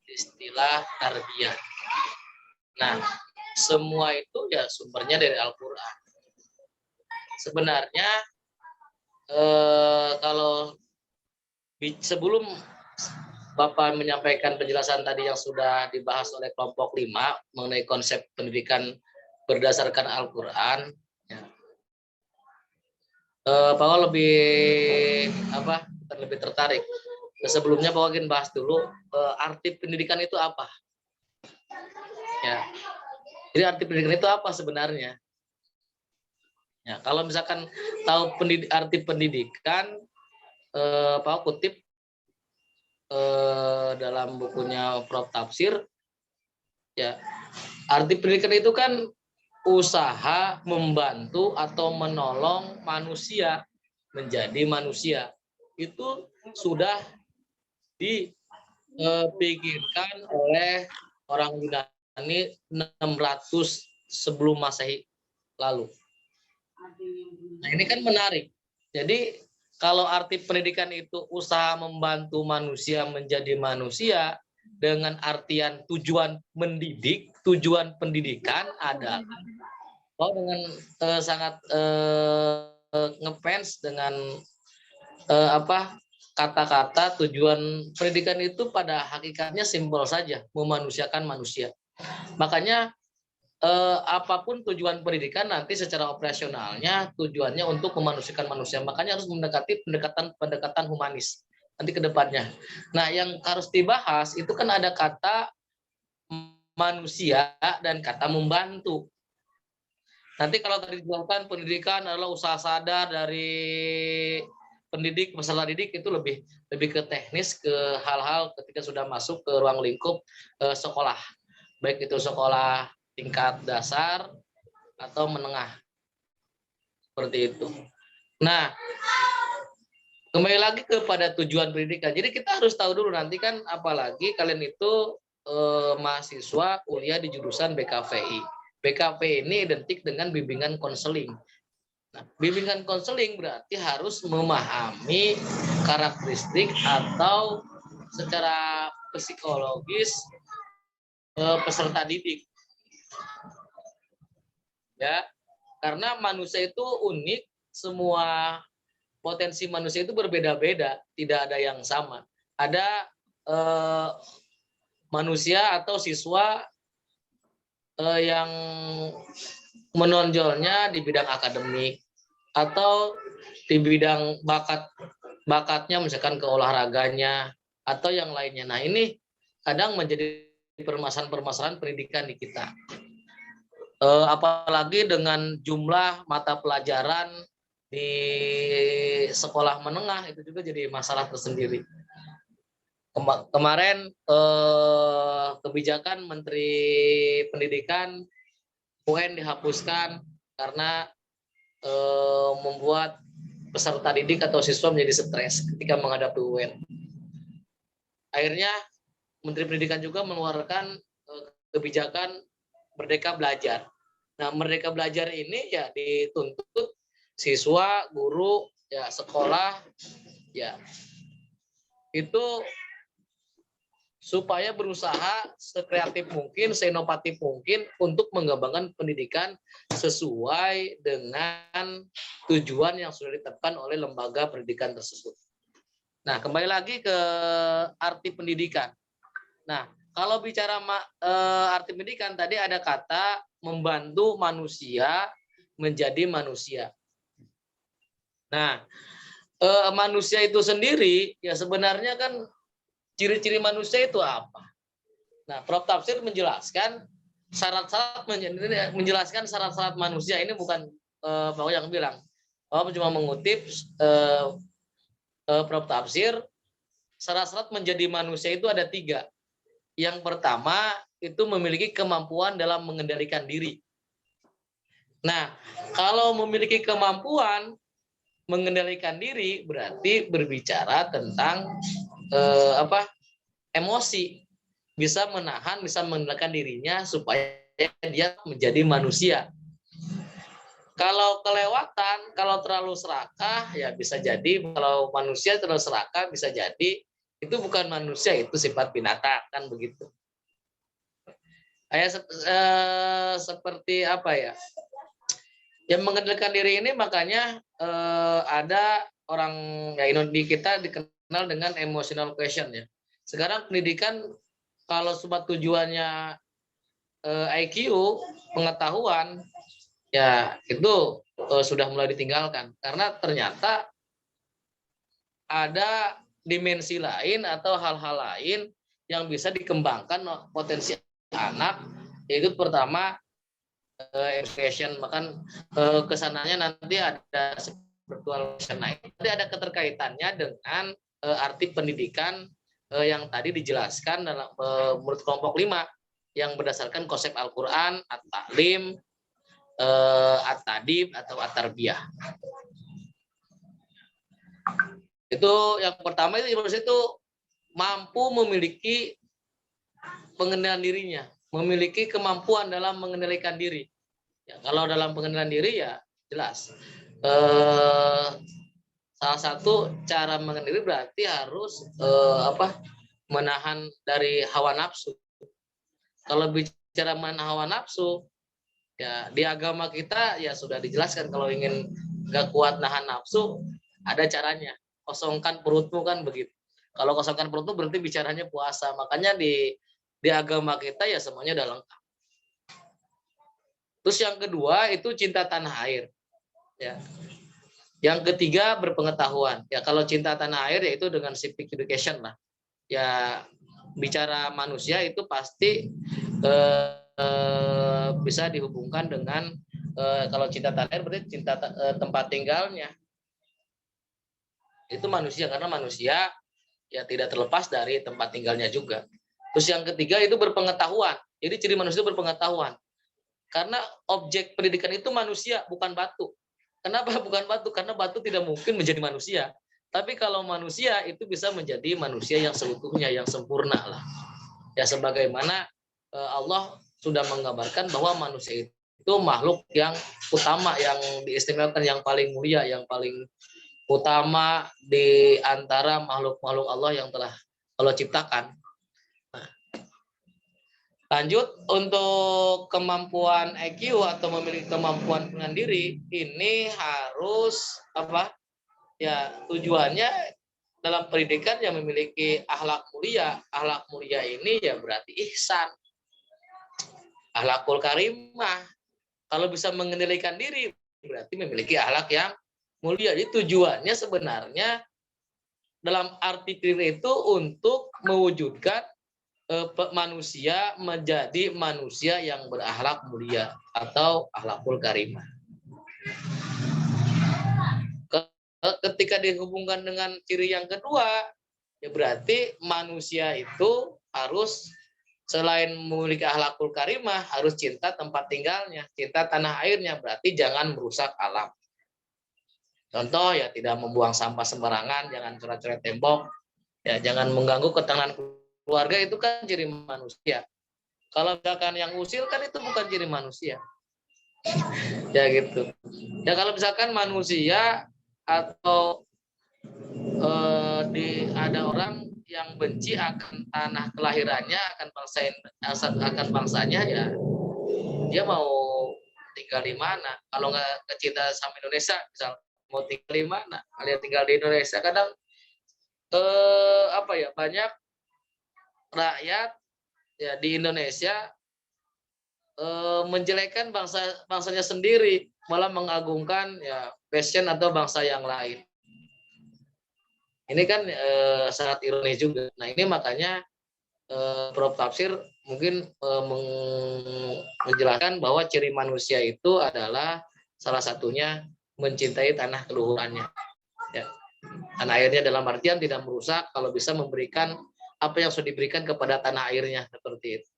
istilah tarbiyah. Nah, semua itu ya sumbernya dari Al-Quran. Sebenarnya kalau sebelum Bapak menyampaikan penjelasan tadi yang sudah dibahas oleh kelompok 5 mengenai konsep pendidikan berdasarkan Al-Quran, ya, Pak Wal lebih tertarik. Sebelumnya Pak Wal ingin bahas dulu arti pendidikan itu apa. Ya. Jadi arti pendidikan itu apa sebenarnya? Ya, kalau misalkan tahu arti pendidikan, Pak Wal kutip dalam bukunya Prof. Tafsir, ya, arti pendidikan itu kan usaha membantu atau menolong manusia menjadi manusia. Itu sudah dipikirkan oleh orang Yunani 600 sebelum Masehi lalu. Nah, ini kan menarik. Jadi kalau arti pendidikan itu usaha membantu manusia menjadi manusia, dengan artian tujuan mendidik, tujuan pendidikan adalah dengan sangat ngefans dengan kata-kata tujuan pendidikan itu pada hakikatnya simpel saja, memanusiakan manusia. Makanya apapun tujuan pendidikan nanti secara operasionalnya tujuannya untuk memanusiakan manusia. Makanya harus mendekati pendekatan humanis nanti ke depannya. Nah, yang harus dibahas itu kan ada kata manusia dan kata membantu. Nanti kalau tadi dijelaskan pendidikan adalah usaha sadar dari pendidik, masalah didik itu lebih ke teknis, ke hal-hal ketika sudah masuk ke ruang lingkup sekolah. Baik itu sekolah tingkat dasar atau menengah. Seperti itu. Nah, kembali lagi kepada tujuan pendidikan. Jadi kita harus tahu dulu nanti kan, apalagi kalian itu mahasiswa kuliah di jurusan BKVI. BKV ini identik dengan bimbingan konseling. Nah, bimbingan konseling berarti harus memahami karakteristik atau secara psikologis peserta didik. Ya, karena manusia itu unik, semua potensi manusia itu berbeda-beda, tidak ada yang sama. Ada manusia atau siswa yang menonjolnya di bidang akademik atau di bidang bakatnya misalkan ke olahraganya atau yang lainnya. Nah, ini kadang menjadi permasalahan pendidikan di kita. Apalagi dengan jumlah mata pelajaran di sekolah menengah itu juga jadi masalah tersendiri. Kemarin kebijakan Menteri Pendidikan UN dihapuskan karena membuat peserta didik atau siswa menjadi stres ketika menghadapi UN. Akhirnya Menteri Pendidikan juga mengeluarkan kebijakan Merdeka Belajar. Nah, Merdeka Belajar ini ya dituntut siswa, guru, ya sekolah, ya itu supaya berusaha sekreatif mungkin, seinovatif mungkin untuk mengembangkan pendidikan sesuai dengan tujuan yang sudah ditetapkan oleh lembaga pendidikan tersebut. Nah, kembali lagi ke arti pendidikan. Nah, kalau bicara arti pendidikan, tadi ada kata membantu manusia menjadi manusia. Nah, manusia itu sendiri, ya sebenarnya kan ciri-ciri manusia itu apa? Nah, Prof. Tafsir menjelaskan syarat-syarat manusia. Ini bukan Pak yang bilang. Pak cuma mengutip Prof. Tafsir. Syarat-syarat menjadi manusia itu ada 3. Yang pertama itu memiliki kemampuan dalam mengendalikan diri. Nah, kalau memiliki kemampuan mengendalikan diri berarti berbicara tentang emosi, bisa menahan, bisa mengendalikan dirinya supaya dia menjadi manusia. Kalau kelewatan, kalau terlalu serakah, ya bisa jadi kalau manusia terlalu serakah bisa jadi itu bukan manusia, itu sifat binatang, kan begitu. Seperti apa ya? Yang mengendalikan diri ini makanya ada orang ya di kita dikenal dengan emotional quotient ya. Sekarang pendidikan kalau sebab tujuannya IQ, pengetahuan, ya itu sudah mulai ditinggalkan karena ternyata ada dimensi lain atau hal-hal lain yang bisa dikembangkan potensi anak, yaitu pertama education, bahkan kesananya nanti ada spiritual. Nah, nanti ada keterkaitannya dengan arti pendidikan yang tadi dijelaskan dalam menurut kelompok 5 yang berdasarkan konsep Al-Quran, At-Ta'lim, At-Tadib atau At-Tarbiyah. Itu yang pertama, itu mampu memiliki pengenalan dirinya, memiliki kemampuan dalam mengendalikan diri. Ya, kalau dalam pengenalan diri ya jelas. Salah satu cara mengendalikan diri berarti harus menahan dari hawa nafsu. Kalau bicara menahan hawa nafsu, ya di agama kita ya sudah dijelaskan kalau ingin gak kuat nahan nafsu ada caranya. Kosongkan perutmu kan begitu. Kalau kosongkan perutmu berarti bicaranya puasa. Makanya di agama kita ya semuanya udah lengkap. Terus yang kedua itu cinta tanah air. Ya. Yang ketiga berpengetahuan. Ya kalau cinta tanah air yaitu dengan civic education lah. Ya bicara manusia itu pasti bisa dihubungkan dengan kalau cinta tanah air berarti cinta tempat tinggalnya. Itu manusia karena manusia ya tidak terlepas dari tempat tinggalnya juga. Terus yang ketiga itu berpengetahuan. Jadi ciri manusia itu berpengetahuan. Karena objek pendidikan itu manusia, bukan batu. Kenapa bukan batu? Karena batu tidak mungkin menjadi manusia. Tapi kalau manusia itu bisa menjadi manusia yang seutuhnya, yang sempurna lah. Ya sebagaimana Allah sudah menggambarkan bahwa manusia itu makhluk yang utama, yang diistimewakan, yang paling mulia, yang paling utama di antara makhluk-makhluk Allah yang telah Allah ciptakan. Nah, lanjut untuk kemampuan IQ atau memiliki kemampuan pengendalian diri, ini harus apa? Ya tujuannya dalam pendidikan yang memiliki akhlak mulia. Akhlak mulia ini ya berarti ihsan, akhlakul karimah. Kalau bisa mengendalikan diri berarti memiliki akhlak yang mulia. Jadi tujuannya sebenarnya dalam arti diri itu untuk mewujudkan manusia menjadi manusia yang berakhlak mulia atau akhlakul karimah. Ketika dihubungkan dengan ciri yang kedua, ya berarti manusia itu harus selain memiliki akhlakul karimah harus cinta tempat tinggalnya, cinta tanah airnya, berarti jangan merusak alam. Contoh ya tidak membuang sampah sembarangan, jangan coret-coret tembok, ya jangan mengganggu ketenangan keluarga, itu kan ciri manusia. Kalau misalkan yang usil kan itu bukan ciri manusia. Ya gitu. Ya kalau misalkan manusia atau ada orang yang benci akan tanah kelahirannya, akan bangsanya, ya dia mau tinggal di mana? Kalau nggak kecinta sama Indonesia, misal mau tinggal di mana? Kalian tinggal di Indonesia, kadang banyak rakyat ya di Indonesia menjelekkan bangsanya sendiri, malah mengagungkan ya passion atau bangsa yang lain. Ini kan sangat ironis juga. Nah ini makanya Prof. Tafsir mungkin menjelaskan bahwa ciri manusia itu adalah salah satunya mencintai tanah keluhurannya. Ya. Tanah airnya dalam artian tidak merusak, kalau bisa memberikan apa yang sudah diberikan kepada tanah airnya, seperti itu.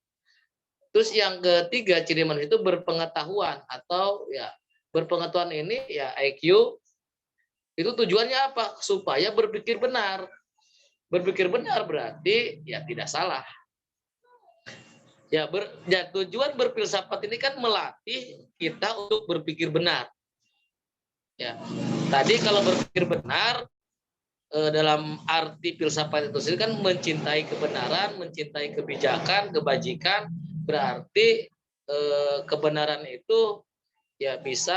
Terus yang ketiga ciri manusia itu berpengetahuan, atau ya berpengetahuan ini ya IQ itu tujuannya apa? Supaya berpikir benar. Berpikir benar berarti ya tidak salah. Ya, tujuan berfilsafat ini kan melatih kita untuk berpikir benar. Ya, tadi kalau berpikir benar dalam arti filsafat itu sendiri kan mencintai kebenaran, mencintai kebijakan, kebajikan, berarti kebenaran itu ya bisa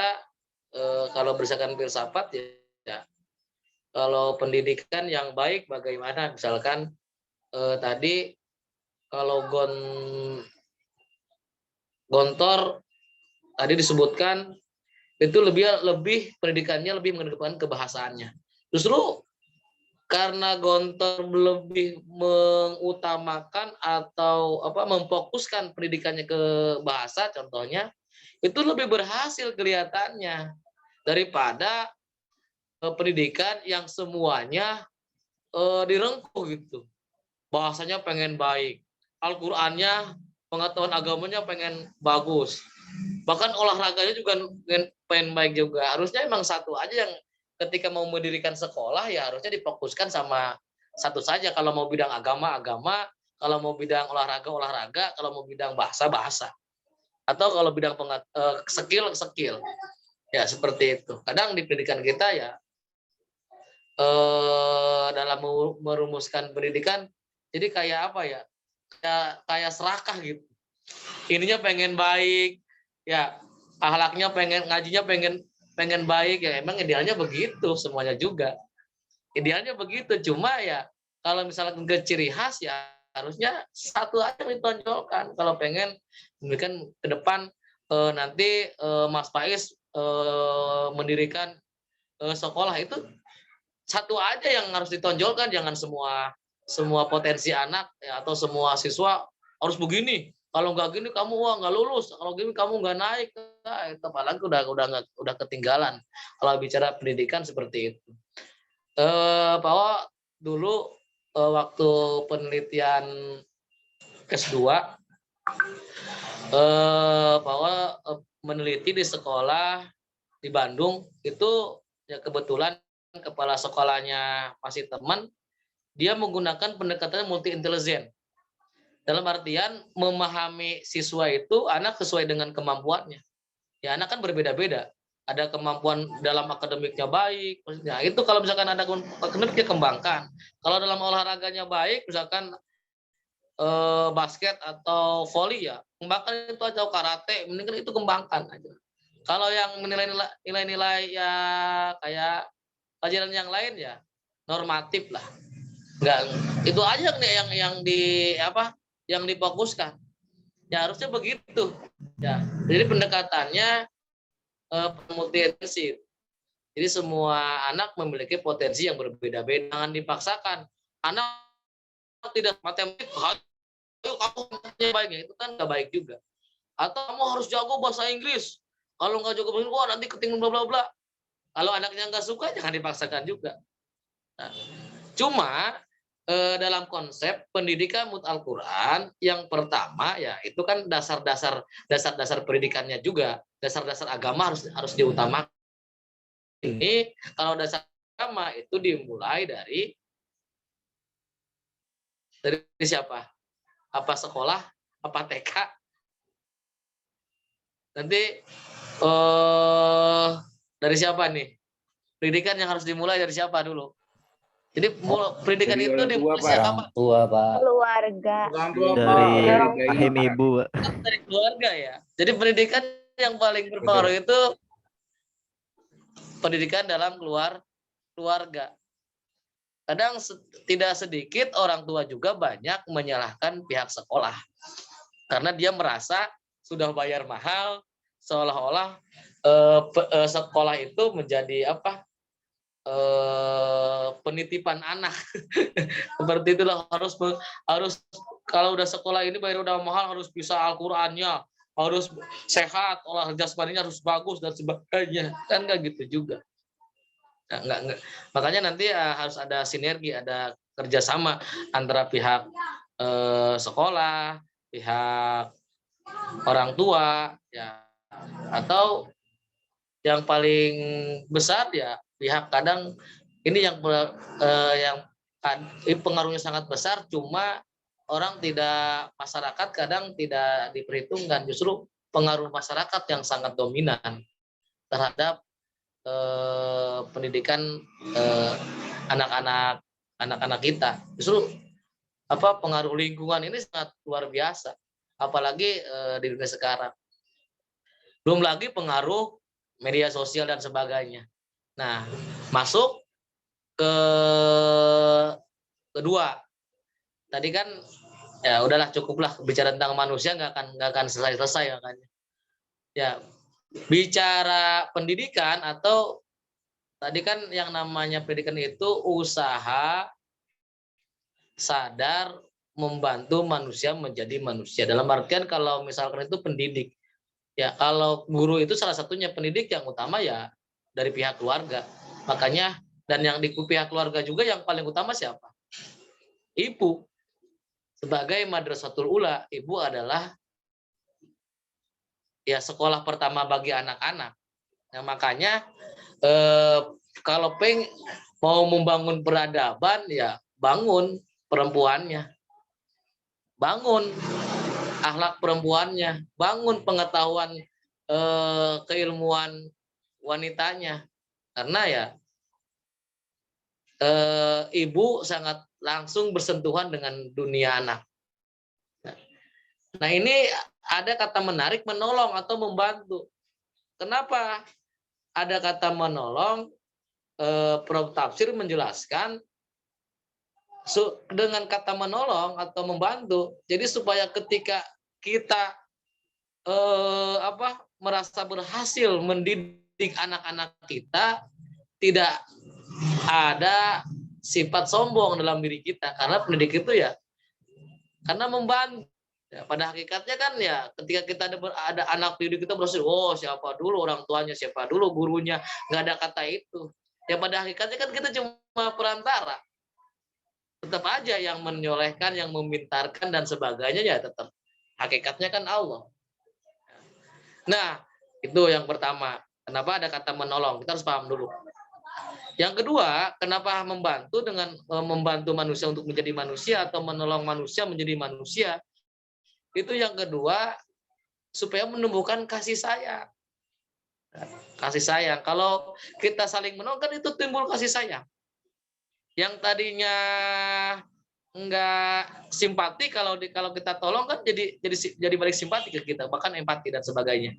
kalau berdasarkan filsafat ya kalau pendidikan yang baik bagaimana, misalkan tadi kalau Gontor tadi disebutkan itu lebih pendidikannya lebih mengedepankan kebahasaannya. Justru karena Gontor lebih mengutamakan atau memfokuskan pendidikannya ke bahasa, contohnya itu lebih berhasil kelihatannya daripada pendidikan yang semuanya direngkuh gitu. Bahasanya pengen baik, Al-Qur'annya, pengetahuan agamanya pengen bagus, bahkan olahraganya juga pengen baik juga. Harusnya emang satu aja yang ketika mau mendirikan sekolah ya harusnya difokuskan sama satu saja. Kalau mau bidang agama, kalau mau bidang olahraga, kalau mau bidang bahasa, atau kalau bidang skill. Ya seperti itu. Kadang di pendidikan kita ya dalam merumuskan pendidikan jadi kayak apa ya? Kayak serakah gitu. Ininya pengen baik, ya akhlaknya pengen, ngajinya pengen baik, ya emang idealnya begitu semuanya juga. Idealnya begitu, cuma ya kalau misalnya ke ciri khas ya harusnya satu aja ditonjolkan. Kalau pengen memberikan ke depan nanti Mas Faiz mendirikan sekolah itu satu aja yang harus ditonjolkan, jangan semua potensi anak ya, atau semua siswa harus begini. Kalau nggak gini kamu nggak lulus, kalau gini kamu nggak naik. Nah, itu apalagi udah ketinggalan. Kalau bicara pendidikan seperti itu. Bahwa dulu waktu penelitian S2 bahwa meneliti di sekolah di Bandung itu ya kebetulan kepala sekolahnya masih teman, dia menggunakan pendekatan multi intelijen. Dalam artian memahami siswa itu anak sesuai dengan kemampuannya. Ya anak kan berbeda-beda. Ada kemampuan dalam akademiknya baik, ya itu kalau misalkan ada akademiknya kembangkan. Kalau dalam olahraganya baik, misalkan basket atau volley ya kembangkan itu aja, karate, mendingan itu kembangkan aja. Kalau yang nilai-nilai ya kayak pelajaran yang lain ya normatif lah. Enggak, itu aja yang difokuskan. Ya harusnya begitu. Ya, jadi pendekatannya multi intensif. Jadi semua anak memiliki potensi yang berbeda-beda. Jangan dipaksakan. Anak tidak matematik, ayo kamu baik, itu kan nggak baik juga. Atau kamu harus jago bahasa Inggris. Kalau nggak jago bahasa Inggris, wah nanti ketinggalan bla bla bla. Kalau anaknya nggak suka, jangan dipaksakan juga. Nah, cuma dalam konsep pendidikan Al-Quran yang pertama ya itu kan dasar-dasar pendidikannya juga, dasar-dasar agama harus diutamakan. Ini kalau dasar agama itu dimulai dari siapa? Apa sekolah? Apa TK? Nanti dari siapa nih? Pendidikan yang harus dimulai dari siapa dulu? Jadi pendidikan itu dimulai orang tua, Pak. Keluarga. Dari rahim ibu. Dari keluarga ya. Jadi pendidikan yang paling berpengaruh itu pendidikan dalam keluarga. Kadang tidak sedikit orang tua juga banyak menyalahkan pihak sekolah. Karena dia merasa sudah bayar mahal, seolah-olah sekolah itu menjadi penitipan anak. Seperti itulah, harus kalau udah sekolah ini bayar udah mahal, harus bisa Al-Qur'annya, harus sehat, olahraga jasmaninya harus bagus dan sebagainya. Kan nggak gitu juga. Enggak. Makanya nanti harus ada sinergi, ada kerjasama antara pihak sekolah, pihak orang tua, ya, atau yang paling besar ya pihak, kadang ini yang pengaruhnya sangat besar, cuma masyarakat kadang tidak diperhitungkan, justru pengaruh masyarakat yang sangat dominan terhadap pendidikan anak-anak kita. Justru pengaruh lingkungan ini sangat luar biasa, apalagi di dunia sekarang. Belum lagi pengaruh media sosial dan sebagainya. Nah, masuk ke kedua. Tadi kan ya udahlah, cukuplah bicara tentang manusia, nggak akan selesai makanya. Ya, bicara pendidikan atau tadi kan yang namanya pendidikan itu usaha sadar membantu manusia menjadi manusia. Dalam artian kalau misalkan itu pendidik, ya kalau guru itu salah satunya, pendidik yang utama ya dari pihak keluarga. Makanya dan yang di pihak keluarga juga yang paling utama siapa? Ibu. Sebagai madrasatul ula, ibu adalah ya sekolah pertama bagi anak-anak. Nah, makanya kalau mau membangun peradaban ya bangun perempuannya, bangun akhlak perempuannya, bangun pengetahuan keilmuan wanitanya, karena ya ibu sangat langsung bersentuhan dengan dunia anak. Nah ini ada kata menarik menolong atau membantu. Kenapa ada kata menolong? Prof. Tafsir menjelaskan dengan kata menolong atau membantu. Jadi supaya ketika kita merasa berhasil mendidik anak-anak kita, tidak ada sifat sombong dalam diri kita, karena pendidik itu ya karena membantu. Ya, pada hakikatnya kan ya ketika kita ada anak didik kita berhasil, oh siapa dulu orang tuanya, siapa dulu gurunya, nggak ada kata itu. Ya pada hakikatnya kan kita cuma perantara. Tetap aja yang menyolehkan, yang memintarkan dan sebagainya ya tetap hakikatnya kan Allah. Nah itu yang pertama. Kenapa ada kata menolong? Kita harus paham dulu. Yang kedua, kenapa membantu dengan membantu manusia untuk menjadi manusia atau menolong manusia menjadi manusia? Itu yang kedua, supaya menumbuhkan kasih sayang. Kasih sayang. Kalau kita saling menolong kan itu timbul kasih sayang. Yang tadinya enggak simpati, kalau kita tolong kan jadi balik simpati ke kita, bahkan empati dan sebagainya.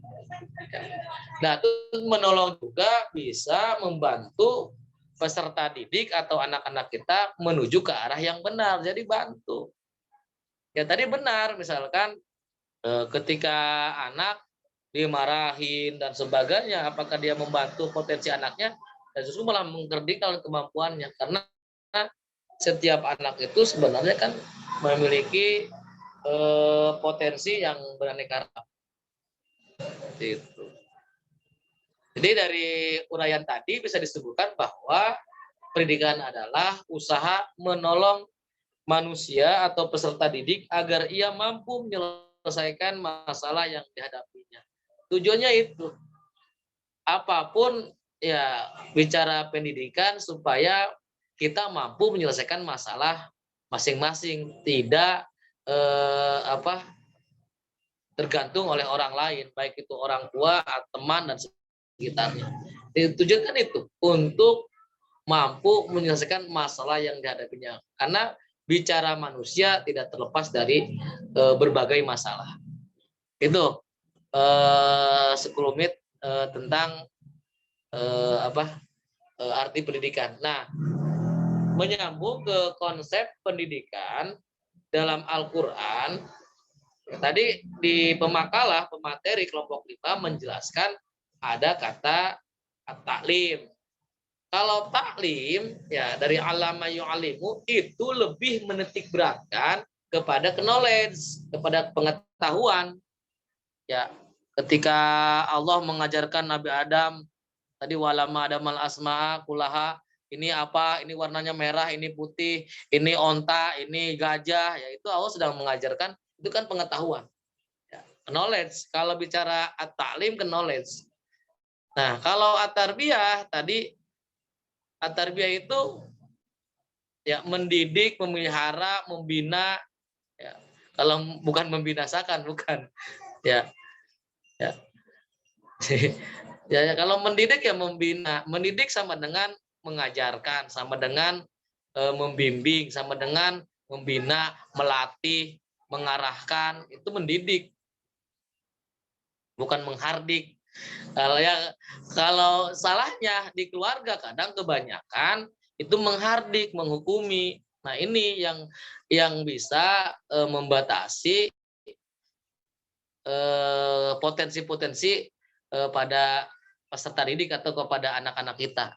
Nah, itu menolong juga bisa membantu peserta didik atau anak-anak kita menuju ke arah yang benar. Jadi bantu. Ya tadi benar, misalkan ketika anak dimarahin dan sebagainya, apakah dia membantu potensi anaknya? Dan justru malah mengkerdilkan kemampuannya, karena setiap anak itu sebenarnya kan memiliki potensi yang beraneka ragam. Gitu. Jadi dari uraian tadi bisa disebutkan bahwa pendidikan adalah usaha menolong manusia atau peserta didik agar ia mampu menyelesaikan masalah yang dihadapinya. Tujuannya itu. Apapun ya bicara pendidikan supaya kita mampu menyelesaikan masalah masing-masing, tidak tergantung oleh orang lain, baik itu orang tua, teman dan sekitarnya. Tujuan kan itu untuk mampu menyelesaikan masalah yang dihadapinya. Karena bicara manusia tidak terlepas dari berbagai masalah. Itu sekelumit tentang arti pendidikan. Nah, menyambung ke konsep pendidikan dalam Al-Quran, tadi di pemateri kelompok 5 menjelaskan ada kata at-ta'lim. Kalau taklim ya dari alama yu'alimu itu lebih menitik beratkan kepada knowledge, kepada pengetahuan. Ya, ketika Allah mengajarkan Nabi Adam tadi walama adamal asma'a kullaha, ini apa? Ini warnanya merah, ini putih, ini onta, ini gajah, ya itu Allah sedang mengajarkan, itu kan pengetahuan. Ya, knowledge. Kalau bicara at-ta'lim ke knowledge. Nah, kalau at-tarbiyah tadi at-tarbiyah itu ya mendidik, memelihara, membina, ya. Kalau bukan membinasakan, bukan. Ya. Ya. Ya, kalau mendidik ya membina. Mendidik sama dengan mengajarkan, sama dengan membimbing, sama dengan membina, melatih, mengarahkan, itu mendidik. Bukan menghardik. Kalau salahnya di keluarga kadang kebanyakan itu menghardik, menghukumi. Nah, ini yang bisa membatasi potensi-potensi pada peserta didik atau kepada anak-anak kita.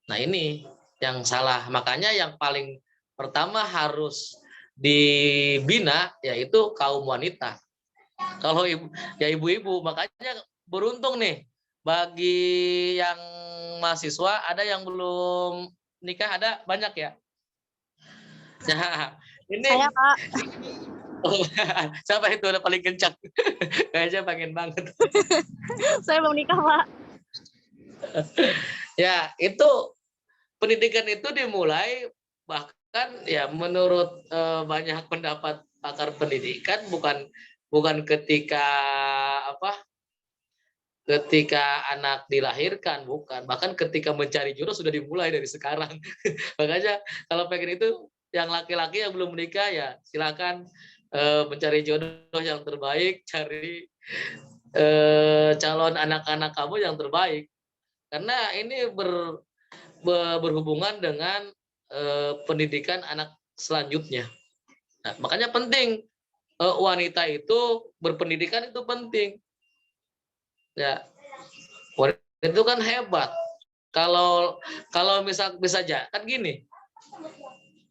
Nah, ini yang salah. Makanya yang paling pertama harus dibina yaitu kaum wanita. Kalau ibu-ibu, makanya beruntung nih bagi yang mahasiswa, ada yang belum nikah, ada banyak ya. Nah, ini Saya, Pak. Oh, siapa itu udah paling kencang? Kayaknya pengen banget. Saya belum nikah, Pak. Ya, itu pendidikan itu dimulai, bahkan ya menurut banyak pendapat pakar pendidikan, bukan ketika ketika anak dilahirkan, bukan, bahkan ketika mencari jodoh sudah dimulai dari sekarang. Makanya kalau pengen itu, yang laki-laki yang belum menikah ya silakan mencari jodoh yang terbaik, cari calon anak-anak kamu yang terbaik, karena ini berhubungan dengan pendidikan anak selanjutnya. Nah, makanya penting wanita itu berpendidikan, itu penting. Ya, wanita itu kan hebat. Kalau bisa aja kan gini,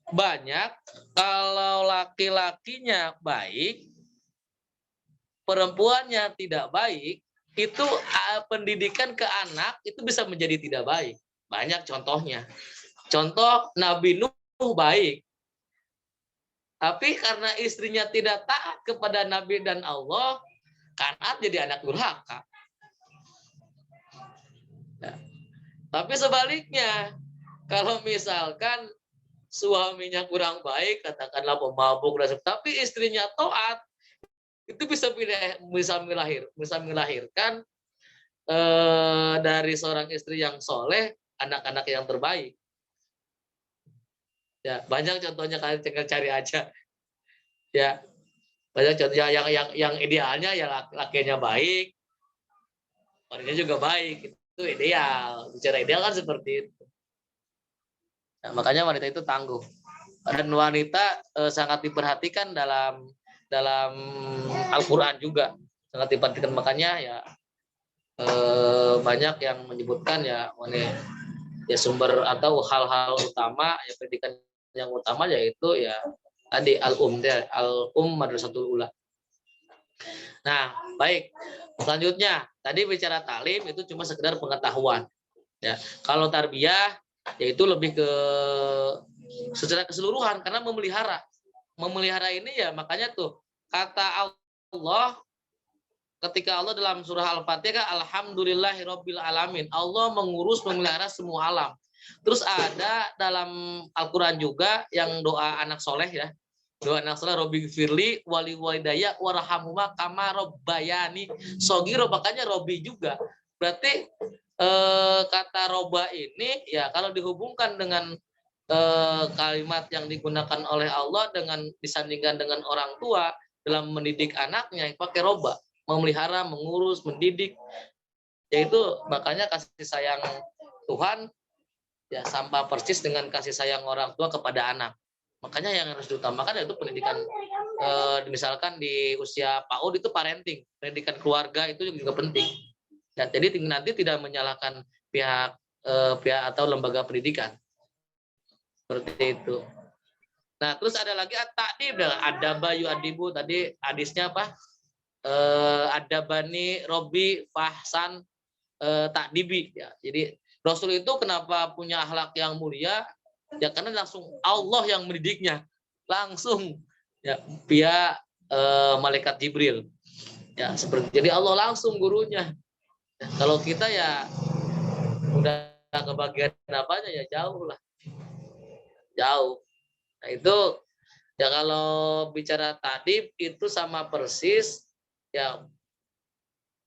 banyak kalau laki-lakinya baik, perempuannya tidak baik, itu pendidikan ke anak itu bisa menjadi tidak baik. Banyak contohnya. Contoh Nabi Nuh baik, tapi karena istrinya tidak taat kepada Nabi dan Allah, Kan'an jadi anak durhaka. Nah, tapi sebaliknya, kalau misalkan suaminya kurang baik, katakanlah pemabuk, tapi istrinya taat, itu bisa melahirkan dari seorang istri yang soleh anak-anak yang terbaik. Ya, banyak contohnya, kalian tinggal cari aja. Ya, banyak contoh yang idealnya ya lakinya baik, wanitanya juga baik, itu ideal. Bicara ideal kan seperti itu. Nah, makanya wanita itu tangguh, dan wanita sangat diperhatikan dalam Al-Quran juga, sangat diperhatikan. Makanya ya banyak yang menyebutkan ya sumber atau hal-hal utama ya pendidikan yang utama yaitu ya tadi al-um madrasatul ula. Nah, baik, selanjutnya tadi bicara taklim itu cuma sekedar pengetahuan ya. Kalau tarbiyah yaitu lebih ke secara keseluruhan, karena memelihara ini ya, makanya tuh kata Allah ketika Allah dalam surah Al-Fatihah, alhamdulillahirabbil alamin, Allah mengurus memelihara semua alam. Terus ada dalam Al-Quran juga yang doa anak soleh ya, doa anak soleh, Robbi firli wali walidaya warhamhuma kama robbayani sogiro, makanya Robbi juga berarti kata roba ini ya kalau dihubungkan dengan kalimat yang digunakan oleh Allah dengan disandingkan dengan orang tua dalam mendidik anaknya, pakai roba, memelihara, mengurus, mendidik, yaitu makanya kasih sayang Tuhan ya sama persis dengan kasih sayang orang tua kepada anak. Makanya yang harus diutamakan yaitu pendidikan, misalkan di usia PAUD itu parenting, pendidikan keluarga itu juga penting. Dan jadi nanti tidak menyalahkan pihak atau lembaga pendidikan seperti itu. Nah, terus ada lagi at-ta'dib, ada bayu adibu, tadi hadisnya apa? Ada bani Robi Fahsan Ta'dibi ya. Jadi Rasul itu kenapa punya akhlak yang mulia? Ya karena langsung Allah yang mendidiknya, langsung ya via malaikat Jibril. Ya seperti jadi Allah langsung gurunya. Ya, kalau kita ya udah kebagian apanya ya jauh lah. Jauh. Nah itu ya kalau bicara ta'dib itu sama persis ya,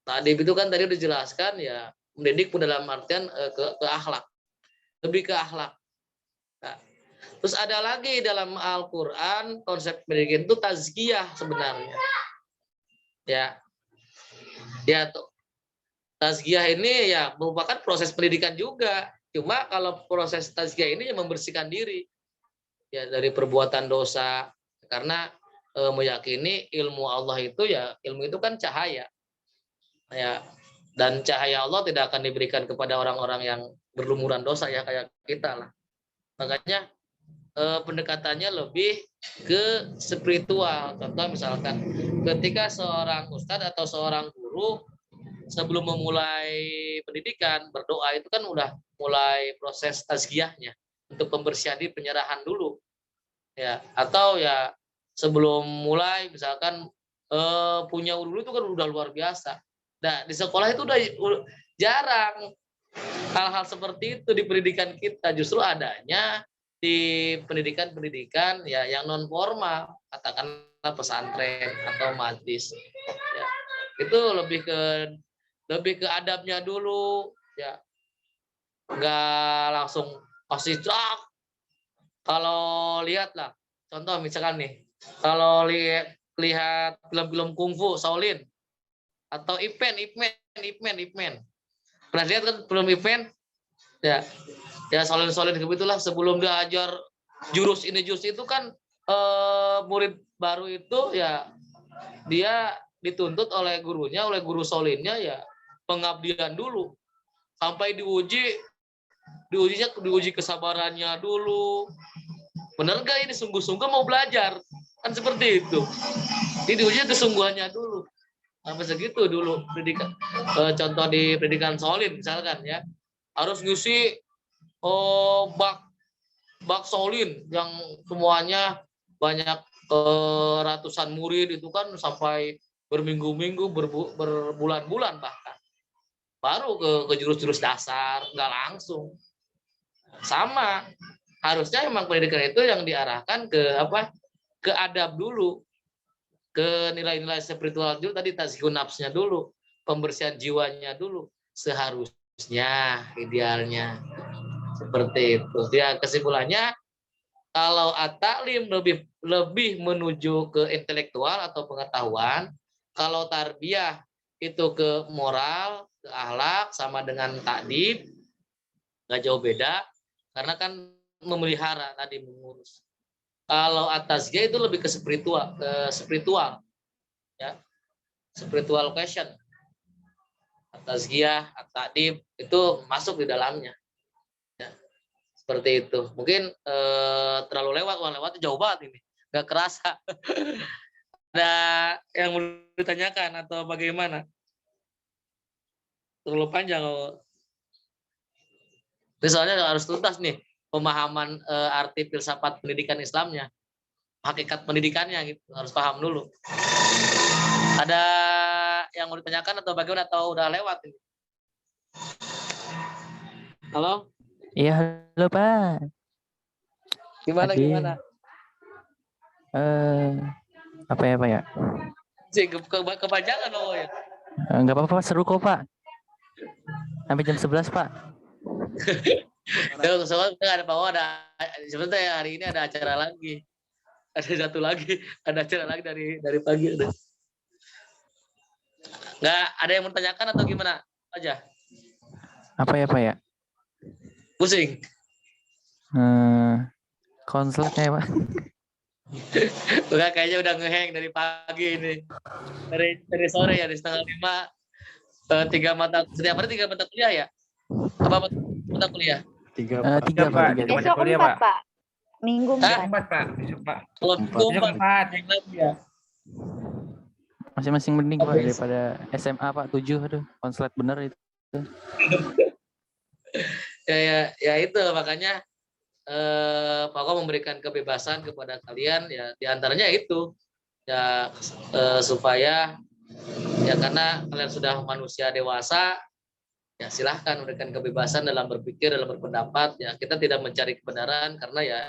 ta'dib itu kan tadi udah dijelaskan ya, mendidik pun dalam artian ke akhlak, lebih ke akhlak. Nah, terus ada lagi dalam Al-Quran konsep pendidikan itu tazkiyah sebenarnya. Ya tuh. Tazkiyah ini ya merupakan proses pendidikan juga. Cuma kalau proses tazkiyah ini yang membersihkan diri ya dari perbuatan dosa, karena meyakini ilmu Allah itu ya, ilmu itu kan cahaya. Ya, Dan cahaya Allah tidak akan diberikan kepada orang-orang yang berlumuran dosa ya kayak kita lah. Makanya pendekatannya lebih ke spiritual. Contoh misalkan ketika seorang ustadz atau seorang guru sebelum memulai pendidikan berdoa itu kan udah mulai proses tazkiyahnya untuk pembersihan diri, penyerahan dulu ya, atau ya sebelum mulai misalkan punya wudhu itu kan udah luar biasa. Nah di sekolah itu udah jarang hal-hal seperti itu di pendidikan kita, justru adanya di pendidikan ya yang non formal, katakanlah pesantren atau majlis ya, itu lebih ke adabnya dulu ya, nggak langsung ositrak. Kalau lihat lah contoh misalkan nih, kalau lihat film-film kungfu Shaolin atau Ip Man pernah lihat kan film Ip Man ya Shaolin begitulah, sebelum dia ajar jurus ini jurus itu kan murid baru itu ya dia dituntut oleh gurunya, oleh guru Shaolinnya ya pengabdian dulu sampai diuji kesabarannya dulu, benar gak ini sungguh-sungguh mau belajar, kan seperti itu. Ini diuji kesungguhannya dulu sampai segitu dulu pendidikan. Contoh di pendidikan Shaolin misalkan ya, harus ngisi bak Shaolin yang semuanya banyak ratusan murid itu kan sampai berminggu-minggu, berbulan-bulan bahkan. Baru ke jurus-jurus dasar, nggak langsung. Sama, harusnya emang pendidikan itu yang diarahkan ke adab dulu, ke nilai-nilai spiritual dulu, tadi tazkiyun nafsnya dulu, pembersihan jiwanya dulu, seharusnya, idealnya. Seperti itu. Ya, kesimpulannya kalau at-ta'lim lebih menuju ke intelektual atau pengetahuan, kalau tarbiyah itu ke moral, ke akhlak, sama dengan ta'dib, nggak jauh beda, karena kan memelihara tadi, mengurus. Kalau at-tazkiyah itu lebih ke spiritual, ya, spiritual question. At-tazkiyah, at-ta'dib itu masuk di dalamnya. Seperti itu. Mungkin terlalu lewat jauh banget ini, nggak kerasa. Ada yang mau ditanyakan atau bagaimana? Terlalu panjang. Ini soalnya harus tuntas nih pemahaman arti filsafat pendidikan Islamnya, hakikat pendidikannya gitu, harus paham dulu. Ada yang mau ditanyakan atau bagaimana, atau udah lewat ini? Halo? Iya, halo Pak. Gimana? Apa ya Pak ya? Kepanjangan loh ya. Enggak apa-apa, seru kok Pak. Sampai jam 11 Pak. Soalnya ada bahwa sebentar ya, hari ini ada acara lagi. Ada acara lagi dari pagi udah. Nggak ada yang mau tanyakan atau gimana aja? Apa ya Pak ya? Pusing. Konselnya Pak. Udah kayaknya udah ngeheng dari pagi ini. Dari sore ya, di 4:30. Setiap hari 3 mata kuliah ya? Apa mata kuliah? 3 Pak. Besok 4 Pak. Minggu 4 Pak. Kalau minggu 4 ya. Masing-masing mending Pak daripada SMA Pak 7. Aduh, konslet bener itu. ya itu makanya Pak memberikan kebebasan kepada kalian ya, diantaranya itu ya supaya ya karena kalian sudah manusia dewasa ya, silahkan memberikan kebebasan dalam berpikir, dalam berpendapat ya. Kita tidak mencari kebenaran karena ya